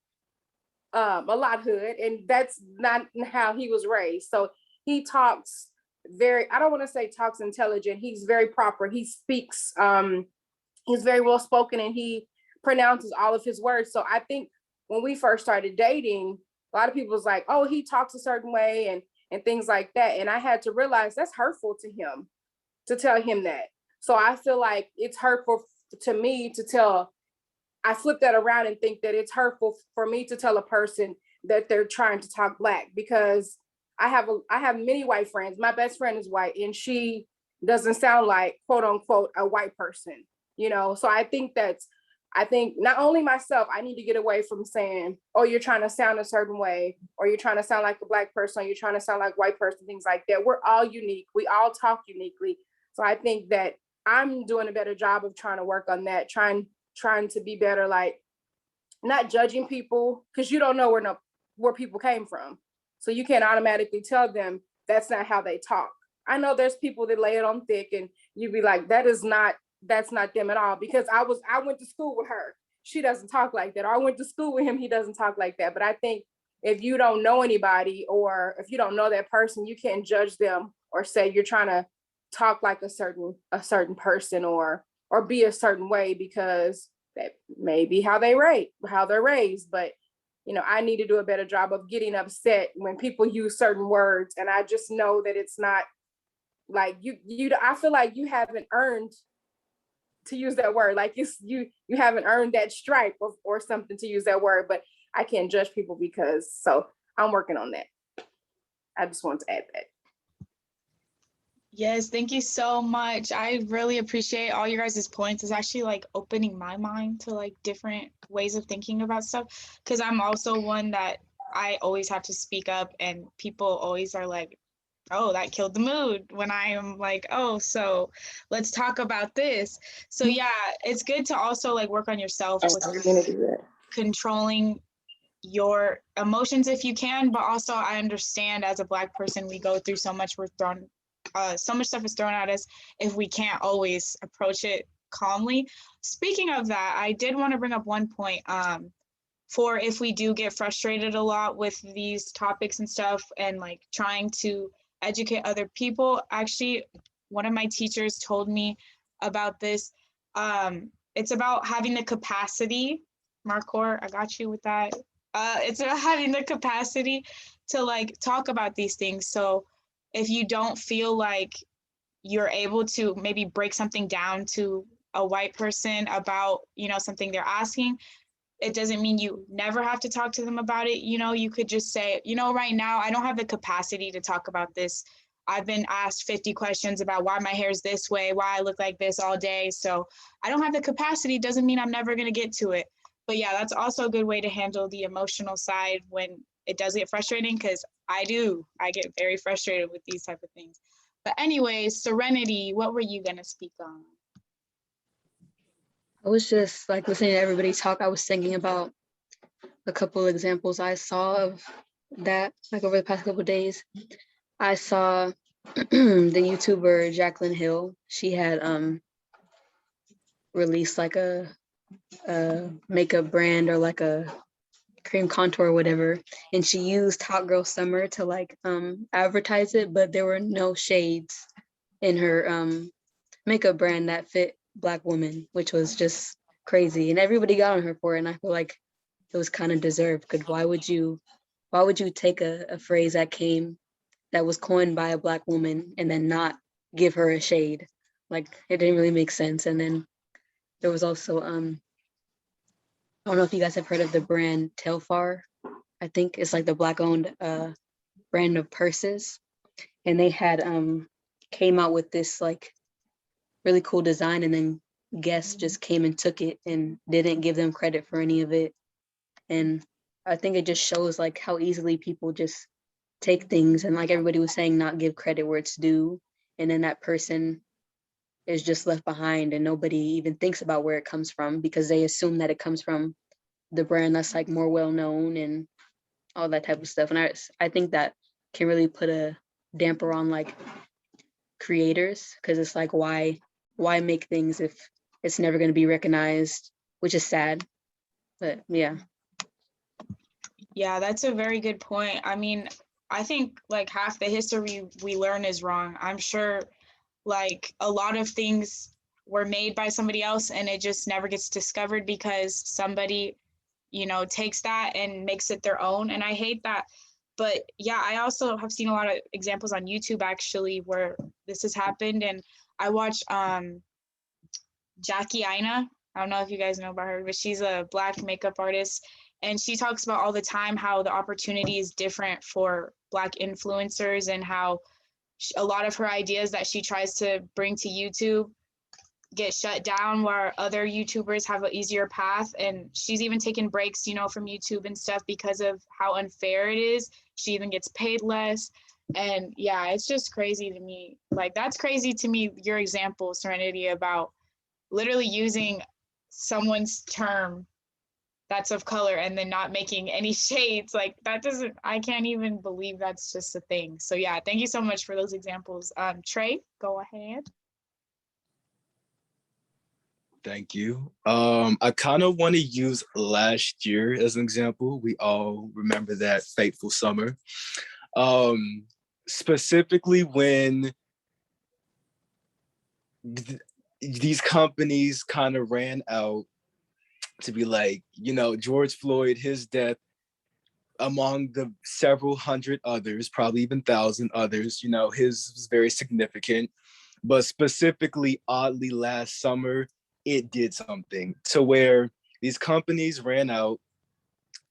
C: a lot hood, and that's not how he was raised. So he talks I don't want to say talks intelligent. He's very proper. He speaks, he's very well spoken, and he pronounces all of his words. So I think when we first started dating, a lot of people was like, oh, he talks a certain way and things like that. And I had to realize that's hurtful to him, to tell him that. So I feel like it's hurtful to me I flip that around and think that it's hurtful for me to tell a person that they're trying to talk Black, because I have many white friends. My best friend is white, and she doesn't sound like, quote unquote, a white person, So I think not only myself, I need to get away from saying, oh, you're trying to sound a certain way, or you're trying to sound like a Black person, or you're trying to sound like a white person, things like that. We're all unique. We all talk uniquely. So I think that I'm doing a better job of trying to work on that, trying to be better, like not judging people, because you don't know where people came from. So you can't automatically tell them that's not how they talk. I know there's people that lay it on thick, and you'd be like, that's not them at all, because I went to school with her. She doesn't talk like that. Or I went to school with him. He doesn't talk like that. But I think if you don't know anybody, or if you don't know that person, you can't judge them or say you're trying to talk like a certain person or be a certain way, because that may be how they're raised. But I need to do a better job of getting upset when people use certain words, and I just know that it's not like I feel like you haven't earned to use that word, like you haven't earned that stripe or something to use that word. But I can't judge people, so I'm working on that. I just want to add that.
A: Yes, thank you so much. I really appreciate all your guys' points. It's actually like opening my mind to like different ways of thinking about stuff. Cause I'm also one that I always have to speak up and people always are like, oh, that killed the mood when I am like, oh, so let's talk about this. So yeah, it's good to also like work on yourself with controlling your emotions if you can, but also I understand as a Black person we go through so much, so much stuff is thrown at us if we can't always approach it calmly. Speaking of that, I did want to bring up one point, for if we do get frustrated a lot with these topics and stuff and like trying to educate other people. Actually, one of my teachers told me about this. It's about having the capacity. Marcor, I got you with that. It's about having the capacity to like talk about these things. So if you don't feel like you're able to maybe break something down to a white person about, something they're asking, it doesn't mean you never have to talk to them about it. You could just say, right now I don't have the capacity to talk about this. I've been asked 50 questions about why my hair is this way, why I look like this all day. So I don't have the capacity. Doesn't mean I'm never going to get to it. But yeah, that's also a good way to handle the emotional side when it does get frustrating, because I get very frustrated with these type of things. But anyway, Serenity, what were you going to speak on?
B: I was just like listening to everybody talk. I was thinking about a couple of examples I saw of that, like over the past couple of days. I saw the YouTuber Jaclyn Hill. She had released like a makeup brand or like a cream contour or whatever, and she used Hot Girl Summer to like advertise it, but there were no shades in her makeup brand that fit Black women, which was just crazy, and everybody got on her for it. And I feel like it was kind of deserved, because why would you take a phrase that was coined by a Black woman and then not give her a shade? Like, it didn't really make sense. And then there was also I don't know if you guys have heard of the brand Telfar. I think it's like the Black owned brand of purses, and they had came out with this like really cool design, and then guests just came and took it and didn't give them credit for any of it. And I think it just shows like how easily people just take things, and like everybody was saying, not give credit where it's due, and then that person is just left behind and nobody even thinks about where it comes from, because they assume that it comes from the brand that's like more well known and all that type of stuff. And I think that can really put a damper on like creators, because it's like, why make things if it's never going to be recognized, which is sad. But yeah.
A: Yeah, that's a very good point. I mean, I think like half the history we learn is wrong. I'm sure like a lot of things were made by somebody else and it just never gets discovered because somebody, takes that and makes it their own. And I hate that. But yeah, I also have seen a lot of examples on YouTube actually where this has happened. And I watched Jackie Aina. I don't know if you guys know about her, but she's a Black makeup artist. And she talks about all the time how the opportunity is different for Black influencers and how a lot of her ideas that she tries to bring to YouTube get shut down where other YouTubers have an easier path. And she's even taken breaks, from YouTube and stuff because of how unfair it is. She even gets paid less. And yeah, it's just crazy to me. Like, that's crazy to me, your example, Serenity, about literally using someone's term that's of color and then not making any shades. Like, I can't even believe that's just a thing. So yeah, thank you so much for those examples. Trey, go ahead.
F: Thank you. I kind of want to use last year as an example. We all remember that fateful summer. Specifically when these companies kind of ran out to be like, George Floyd, his death, among the several hundred others, probably even 1,000 others, his was very significant. But specifically, oddly, last summer, it did something to where these companies ran out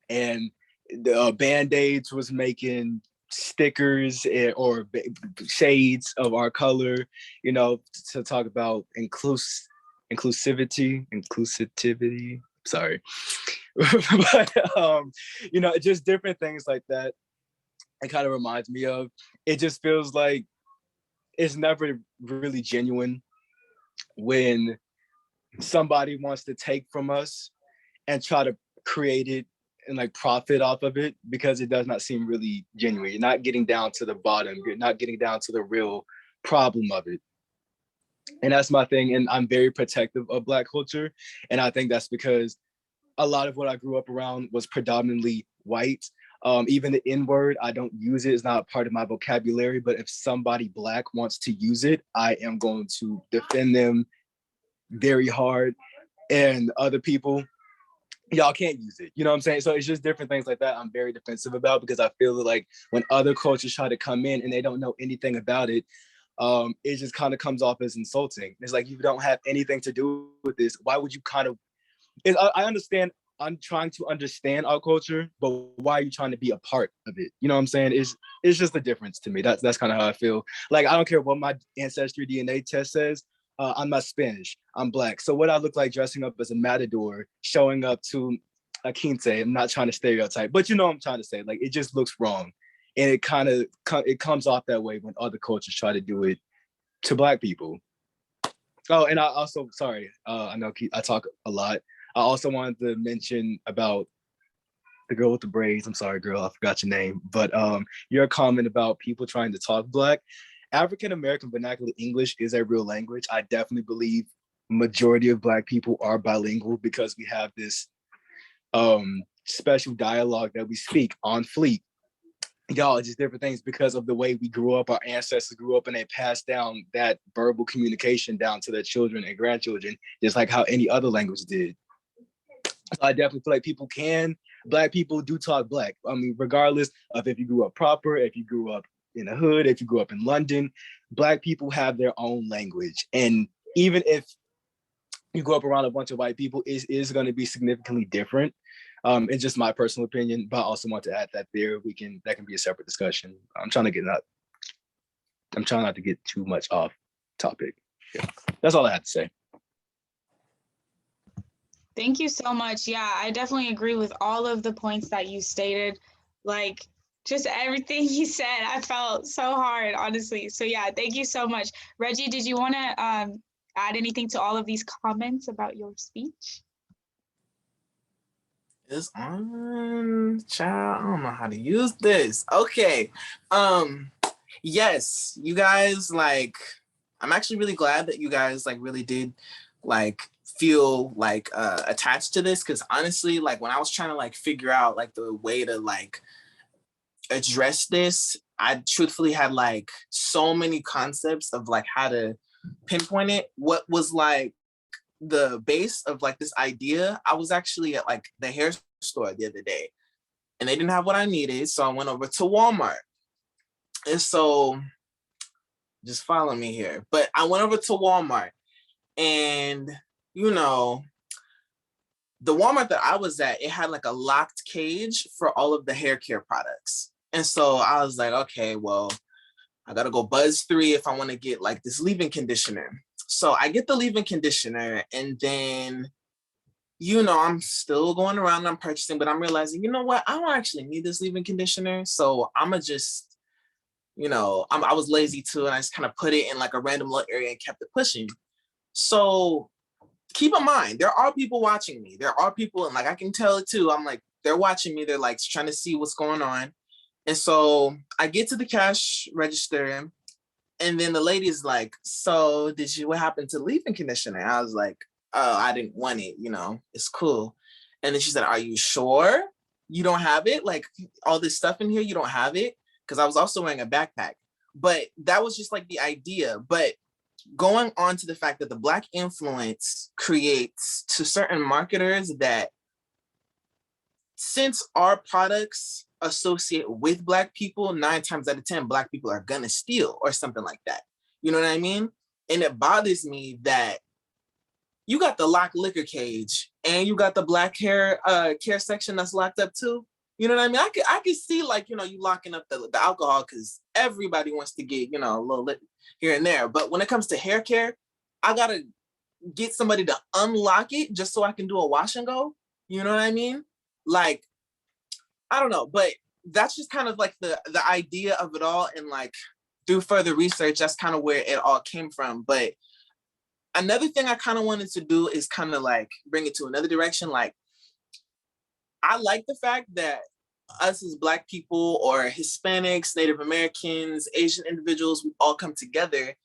F: and the Band-Aids was making stickers or shades of our color, you know, to talk about inclusivity. Sorry, but you know, just different things like that. It kind of reminds me of. It just feels like it's never really genuine when somebody wants to take from us and try to create it and like profit off of it, because it does not seem really genuine. You're not getting down to the bottom. You're not getting down to the real problem of it. And that's my thing. And I'm very protective of Black culture. And I think that's because a lot of what I grew up around was predominantly white. Even the N-word, I don't use it. It's not part of my vocabulary. But if somebody Black wants to use it, I am going to defend them very hard. And other people, y'all can't use it. You know what I'm saying? So it's just different things like that I'm very defensive about, because I feel like when other cultures try to come in and they don't know anything about it, it just kind of comes off as insulting. It's like, you don't have anything to do with this. Why would you kind of, I understand, I'm trying to understand our culture, but why are you trying to be a part of it? You know what I'm saying? It's just a difference to me. That's kind of how I feel. Like, I don't care what my ancestry DNA test says. I'm not Spanish, I'm Black. So what I look like dressing up as a matador, showing up to a quince, I'm not trying to stereotype, but you know what I'm trying to say. Like, it just looks wrong. And it kind of, it comes off that way when other cultures try to do it to Black people. Oh, and I also, sorry, I know I talk a lot. I also wanted to mention about the girl with the braids. I'm sorry, girl, I forgot your name. But your comment about people trying to talk Black. African-American vernacular English is a real language. I definitely believe majority of Black people are bilingual, because we have this special dialogue that we speak on fleek. Y'all, just different things because of the way we grew up, our ancestors grew up, and they passed down that verbal communication down to their children and grandchildren, just like how any other language did. So I definitely feel like Black people do talk Black. I mean, regardless of if you grew up proper, if you grew up in the hood, if you grew up in London, Black people have their own language. And even if you grow up around a bunch of white people, it is going to be significantly different. It's just my personal opinion, but I also want to add that that can be a separate discussion. I'm trying not to get too much off topic. Yeah, that's all I have to say.
A: Thank you so much. Yeah, I definitely agree with all of the points that you stated. Like, just everything you said, I felt so hard, honestly. So yeah, thank you so much. Reggie, did you want to add anything to all of these comments about your speech?
E: It's on, child. I don't know how to use this. Okay. Yes, you guys, like, I'm actually really glad that you guys like really did like feel like attached to this, because honestly, like when I was trying to like figure out like the way to like address this, I truthfully had like so many concepts of like how to pinpoint it. What was like the base of like this idea, I was actually at like the hair store the other day and they didn't have what I needed. So I went over to Walmart. And so just follow me here. But I went over to Walmart and, you know, the Walmart that I was at, it had like a locked cage for all of the hair care products. And so I was like, okay, well, I gotta go Buzz 3 if I want to get like this leave-in conditioner. So I get the leave-in conditioner and then, you know, I'm still going around and I'm purchasing, but I'm realizing, you know what, I don't actually need this leave-in conditioner. So I'm gonna just, you know, I was lazy too. And I just kind of put it in like a random little area and kept it pushing. So keep in mind, there are people watching me. There are people, and like I can tell it too. I'm like, they're watching me. They're like trying to see what's going on. And so I get to the cash register and then the lady is like, so what happened to leave-in conditioner? I was like, oh, I didn't want it, you know, it's cool. And then she said, are you sure you don't have it? Like all this stuff in here, you don't have it? Because I was also wearing a backpack. But that was just like the idea. But going on to the fact that the Black influence creates to certain marketers that since our products associate with Black people, 9 times out of 10, Black people are gonna steal or something like that. You know what I mean? And it bothers me that you got the locked liquor cage and you got the Black hair care section that's locked up too. You know what I mean? I could see like, you locking up the alcohol because everybody wants to get, a little lit here and there. But when it comes to hair care, I gotta get somebody to unlock it just so I can do a wash and go. You know what I mean? Like, I don't know, but that's just kind of like the idea of it all. And like through further research, that's kind of where it all came from. But another thing I kind of wanted to do is kind of like bring it to another direction. Like, I like the fact that us as Black people or Hispanics, Native Americans, Asian individuals, we all come together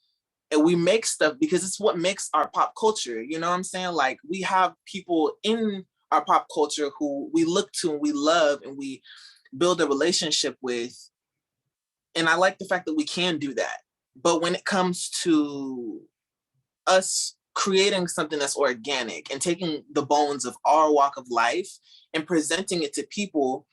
E: and we make stuff because it's what makes our pop culture. You know what I'm saying? Like, we have people in our pop culture who we look to and we love and we build a relationship with. And I like the fact that we can do that. But when it comes to us creating something that's organic and taking the bones of our walk of life and presenting it to people,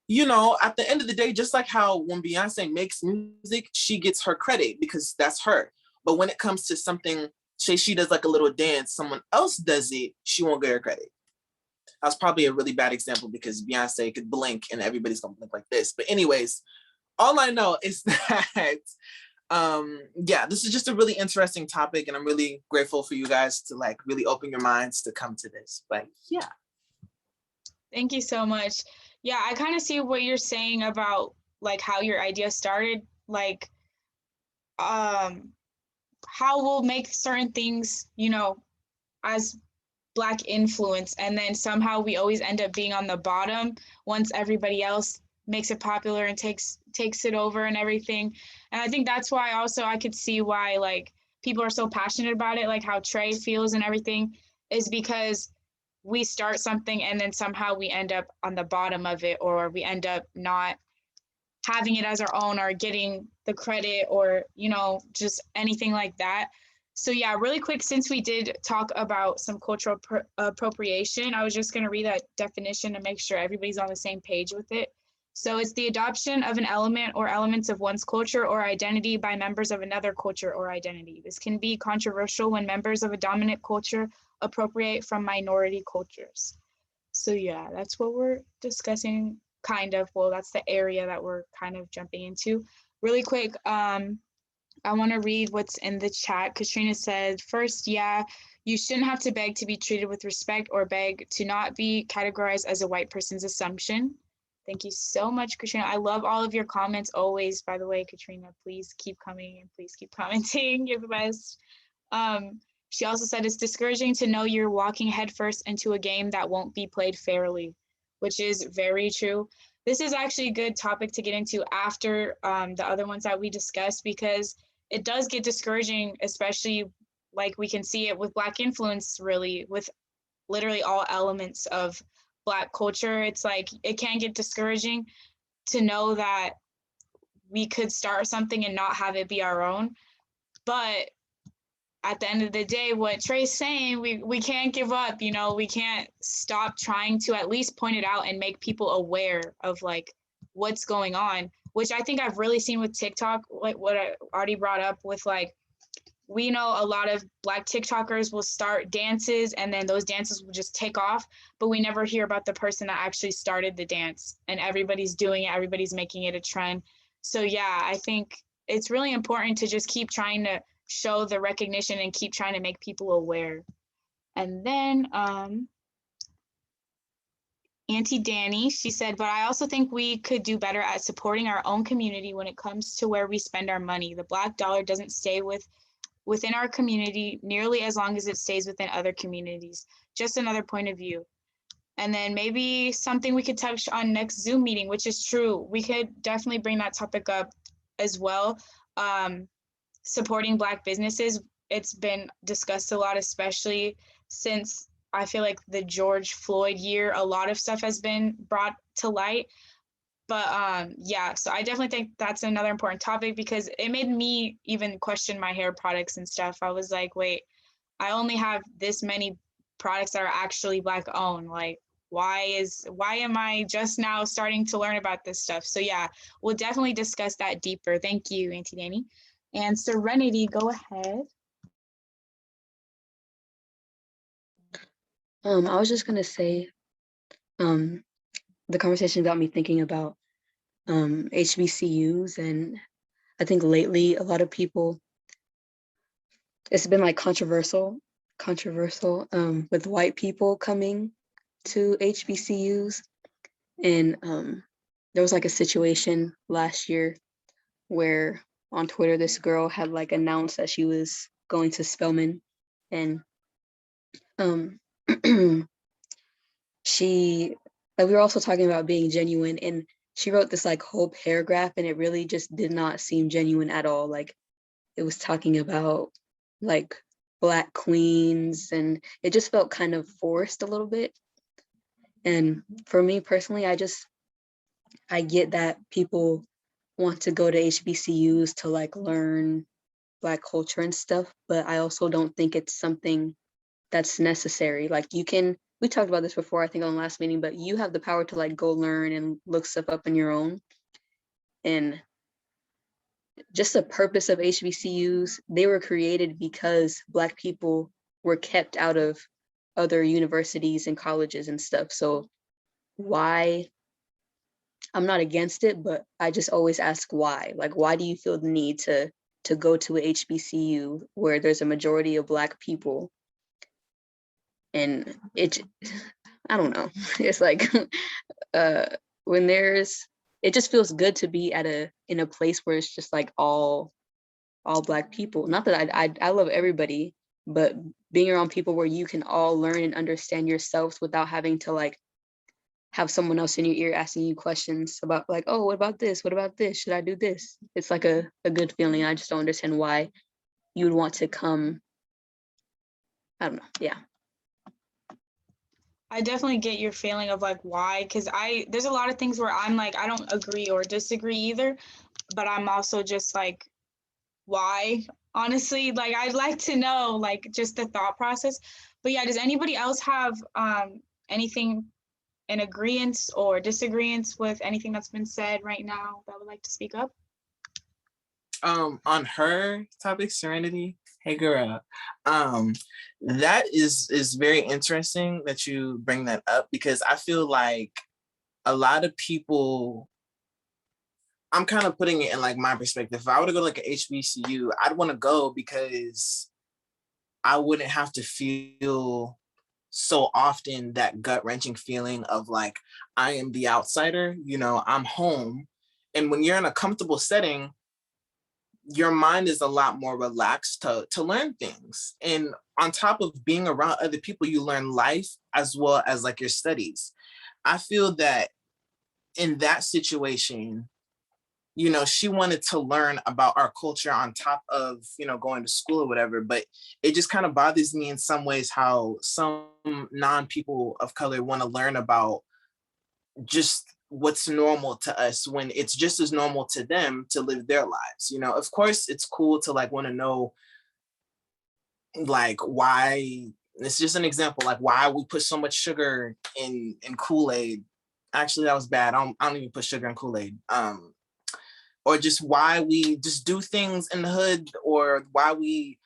E: at the end of the day, just like how when Beyonce makes music, she gets her credit because that's her. But when it comes to something, say she does like a little dance, someone else does it, she won't get her credit. That's probably a really bad example because Beyonce could blink and everybody's gonna blink like this. But anyways, all I know is that this is just a really interesting topic, and I'm really grateful for you guys to like really open your minds to come to this. But yeah.
A: Thank you so much. Yeah, I kind of see what you're saying about like how your idea started, like how we'll make certain things, as Black influence, and then somehow we always end up being on the bottom once everybody else makes it popular and takes it over and everything. And I think that's why also I could see why like people are so passionate about it, like how Trey feels and everything, is because we start something and then somehow we end up on the bottom of it, or we end up not having it as our own or getting the credit or, just anything like that. So yeah, really quick, since we did talk about some cultural appropriation, I was just going to read that definition to make sure everybody's on the same page with it. So it's the adoption of an element or elements of one's culture or identity by members of another culture or identity. This can be controversial when members of a dominant culture appropriate from minority cultures. So yeah, that's what we're discussing, kind of. Well, that's the area that we're kind of jumping into. Really quick, I want to read what's in the chat. Katrina said, first, yeah, you shouldn't have to beg to be treated with respect or beg to not be categorized as a white person's assumption. Thank you so much, Katrina. I love all of your comments always. By the way, Katrina, please keep coming and please keep commenting. You're the best. She also said it's discouraging to know you're walking headfirst into a game that won't be played fairly, which is very true. This is actually a good topic to get into after the other ones that we discussed, because it does get discouraging, especially like we can see it with Black influence, really, with literally all elements of Black culture. It's like it can get discouraging to know that we could start something and not have it be our own. But at the end of the day, what Trey's saying, we can't give up, we can't stop trying to at least point it out and make people aware of like what's going on, which I think I've really seen with TikTok, like what I already brought up with like, we know a lot of Black TikTokers will start dances and then those dances will just take off, but we never hear about the person that actually started the dance, and everybody's doing it, everybody's making it a trend. So yeah, I think it's really important to just keep trying to show the recognition and keep trying to make people aware. And then Auntie Danny, she said, but I also think we could do better at supporting our own community when it comes to where we spend our money. The Black dollar doesn't stay within our community nearly as long as it stays within other communities. Just another point of view. And then maybe something we could touch on next Zoom meeting, which is true. We could definitely bring that topic up as well. Supporting Black businesses, it's been discussed a lot, especially since I feel like the George Floyd year, a lot of stuff has been brought to light. But yeah, so I definitely think that's another important topic, because it made me even question my hair products and stuff. I was like, wait, I only have this many products that are actually Black owned. Like, why am I just now starting to learn about this stuff? So yeah, we'll definitely discuss that deeper. Thank you, Auntie Danny. And Serenity, go ahead.
B: I was just gonna say, the the conversation got me thinking about HBCUs, and I think lately a lot of people, it's been like controversial with white people coming to HBCUs. And there was like a situation last year where on Twitter, this girl had like announced that she was going to Spelman, and she, like, we were also talking about being genuine, and she wrote this like whole paragraph, and it really just did not seem genuine at all. Like, it was talking about like Black queens, and it just felt kind of forced a little bit. And for me personally, I get that people want to go to HBCUs to like learn Black culture and stuff, but I also don't think it's something that's necessary. Like, you can, we talked about this before, I think on the last meeting, but you have the power to like go learn and look stuff up on your own. And just the purpose of HBCUs, they were created because Black people were kept out of other universities and colleges and stuff. So why, I'm not against it, but I just always ask why. Like, why do you feel the need to go to a HBCU where there's a majority of Black people? And I don't know. It's like when there's, it just feels good to be in a place where it's just like all Black people. Not that I love everybody, but being around people where you can all learn and understand yourselves without having to like have someone else in your ear asking you questions about like, oh, what about this? What about this? Should I do this? It's like a good feeling. I just don't understand why you would want to come. I don't know. Yeah.
A: I definitely get your feeling of like why, because there's a lot of things where I'm like, I don't agree or disagree either, but I'm also just like, why? Honestly, like, I'd like to know like just the thought process. But yeah, does anybody else have anything in agreement or disagreement with anything that's been said right now that would like to speak up?
E: On her topic, Serenity, hey girl, that is very interesting that you bring that up, because I feel like a lot of people, I'm kind of putting it in like my perspective. If I were to go to like an HBCU, I'd want to go because I wouldn't have to feel so often that gut-wrenching feeling of like, I am the outsider, you know, I'm home. And when you're in a comfortable setting, your mind is a lot more relaxed to learn things. And on top of being around other people, you learn life as well as like your studies. I feel that in that situation, you know, she wanted to learn about our culture on top of, you know, going to school or whatever, but it just kind of bothers me in some ways how some non-people of color want to learn about just what's normal to us when it's just as normal to them to live their lives. You know, of course it's cool to like want to know like why, it's just an example, like why we put so much sugar in Kool-Aid. Actually, that was bad. I don't even put sugar in Kool-Aid. Or just why we just do things in the hood, or why we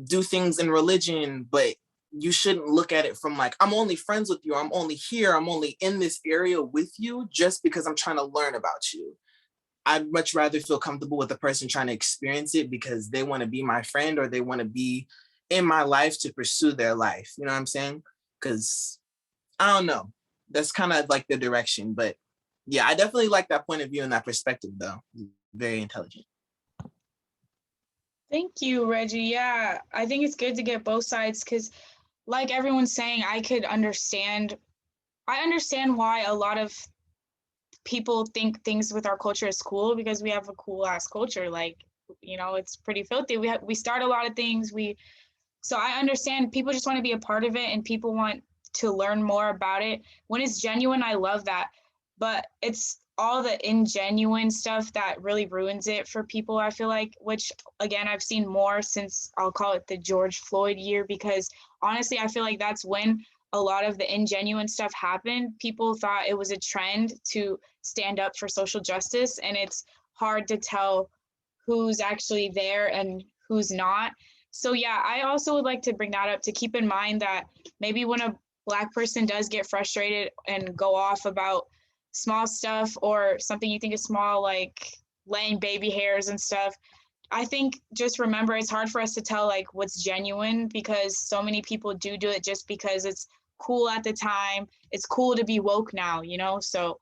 E: do things in religion, but you shouldn't look at it from like, I'm only friends with you, I'm only here, I'm only in this area with you just because I'm trying to learn about you. I'd much rather feel comfortable with the person trying to experience it because they want to be my friend or they want to be in my life to pursue their life. You know what I'm saying? Because I don't know. That's kind of like the direction. But yeah, I definitely like that point of view and that perspective though. Very intelligent.
A: Thank you, Reggie. Yeah, I think it's good to get both sides because like everyone's saying, I understand why a lot of people think things with our culture is cool because we have a cool ass culture. Like, you know, it's pretty filthy. We start a lot of things. So I understand people just want to be a part of it and people want to learn more about it. When it's genuine, I love that. But it's all the ingenuine stuff that really ruins it for people, I feel like, which again, I've seen more since, I'll call it the George Floyd year, because honestly, I feel like that's when a lot of the ingenuine stuff happened. People thought it was a trend to stand up for social justice, and it's hard to tell who's actually there and who's not. So yeah, I also would like to bring that up, to keep in mind that maybe when a Black person does get frustrated and go off about small stuff or something you think is small, like laying baby hairs and stuff. I think just remember it's hard for us to tell like what's genuine because so many people do it just because it's cool at the time. It's cool to be woke now, you know? So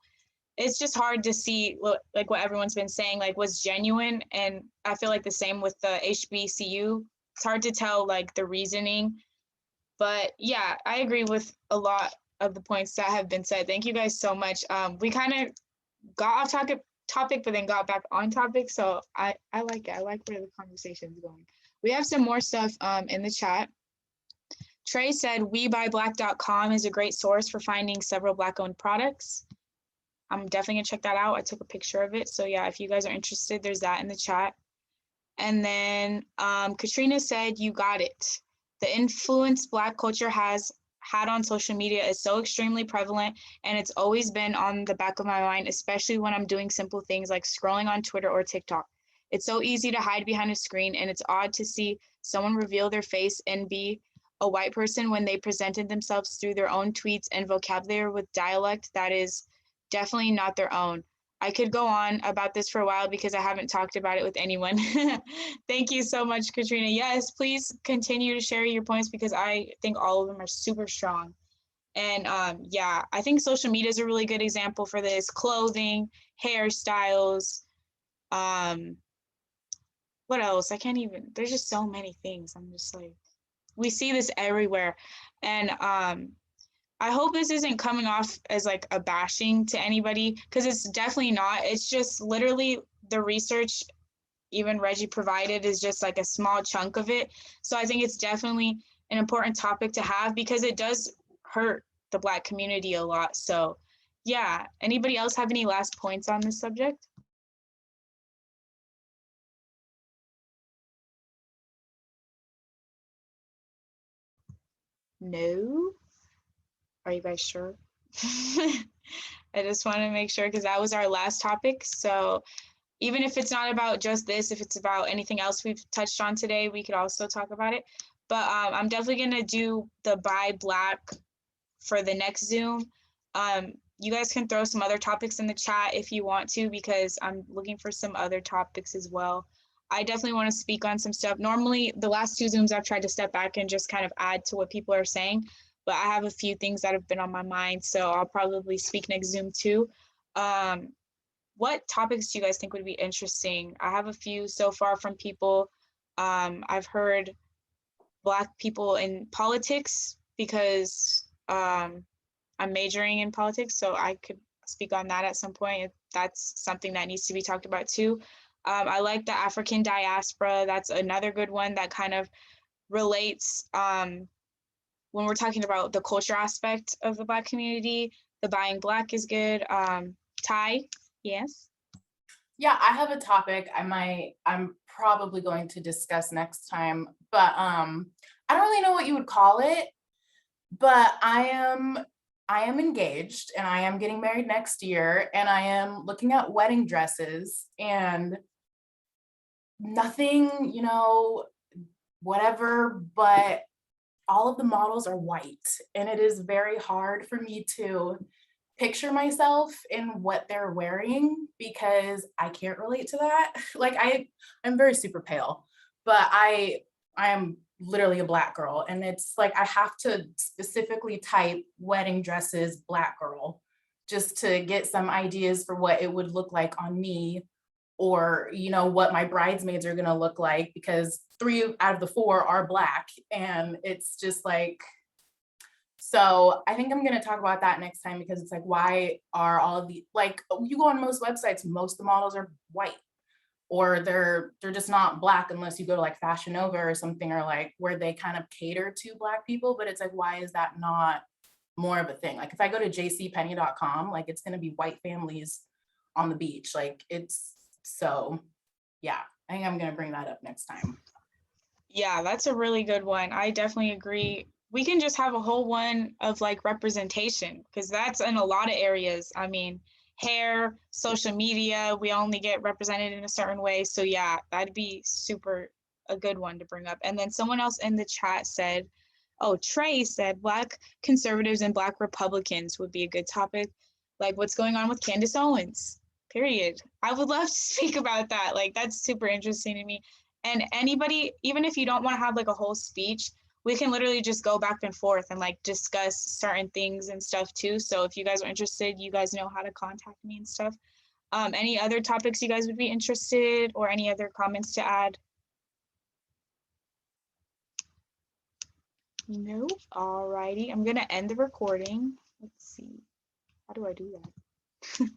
A: it's just hard to see like what everyone's been saying, like what's genuine. And I feel like the same with the HBCU. It's hard to tell like the reasoning. But yeah, I agree with a lot of the points that have been said. Thank you guys so much. We kind of got off topic, but then got back on topic. So I like it. I like where the conversation's going. We have some more stuff in the chat. Trey said WeBuyBlack.com is a great source for finding several Black-owned products. I'm definitely gonna check that out. I took a picture of it. So yeah, if you guys are interested, there's that in the chat. And then Katrina said, you got it. The influence Black culture has had on social media is so extremely prevalent, and it's always been on the back of my mind, especially when I'm doing simple things like scrolling on Twitter or TikTok. It's so easy to hide behind a screen, and it's odd to see someone reveal their face and be a white person when they presented themselves through their own tweets and vocabulary with dialect that is definitely not their own. I could go on about this for a while because I haven't talked about it with anyone. Thank you so much, Katrina. Yes, please continue to share your points because I think all of them are super strong. And yeah, I think social media is a really good example for this. Clothing, hairstyles, what else? I can't even, there's just so many things. I'm just like, we see this everywhere. And I hope this isn't coming off as like a bashing to anybody, because it's definitely not. It's just literally the research even Reggie provided is just like a small chunk of it. So I think it's definitely an important topic to have because it does hurt the Black community a lot. So yeah, anybody else have any last points on this subject? No? Are you guys sure? I just want to make sure because that was our last topic. So even if it's not about just this, if it's about anything else we've touched on today, we could also talk about it. But I'm definitely going to do the Buy Black for the next Zoom. You guys can throw some other topics in the chat if you want to, because I'm looking for some other topics as well. I definitely want to speak on some stuff. Normally, the last two Zooms, I've tried to step back and just kind of add to what people are saying, but I have a few things that have been on my mind, so I'll probably speak next Zoom too. What topics do you guys think would be interesting? I have a few so far from people. I've heard Black people in politics because I'm majoring in politics, so I could speak on that at some point if that's something that needs to be talked about too. I like the African diaspora. That's another good one that kind of relates when we're talking about the culture aspect of the Black community. The Buying Black is good. Ty, yes?
G: Yeah, I have a topic I'm probably going to discuss next time, but I don't really know what you would call it, but I am engaged and I am getting married next year, and I am looking at wedding dresses, and nothing, you know, whatever, but all of the models are white, and it is very hard for me to picture myself in what they're wearing because I can't relate to that. Like I'm very super pale, but I am literally a Black girl, and it's like I have to specifically type wedding dresses Black girl just to get some ideas for what it would look like on me, or you know what my bridesmaids are going to look like, because 3 out of the 4 are Black, and it's just like, so I think I'm going to talk about that next time, because it's like, why are all of the, like, you go on most websites, most of the models are white, or they're just not Black unless you go to like Fashion Nova or something, or like where they kind of cater to Black people. But it's like, why is that not more of a thing? Like if I go to jcpenney.com, like it's going to be white families on the beach. Like it's, so yeah, I think I'm going to bring that up next time.
A: Yeah, that's a really good one. I definitely agree. We can just have a whole one of like representation, because that's in a lot of areas. I mean, hair, social media, we only get represented in a certain way. So yeah, that'd be super a good one to bring up. And then someone else in the chat said, oh, Trey said Black conservatives and Black Republicans would be a good topic. like what's going on with Candace Owens, period. I would love to speak about that. Like, that's super interesting to me. And anybody, even if you don't want to have like a whole speech, we can literally just go back and forth and like discuss certain things and stuff too. So if you guys are interested, you guys know how to contact me and stuff. Any other topics you guys would be interested, or any other comments to add? No. Alrighty, I'm gonna end the recording. Let's see. How do I do that?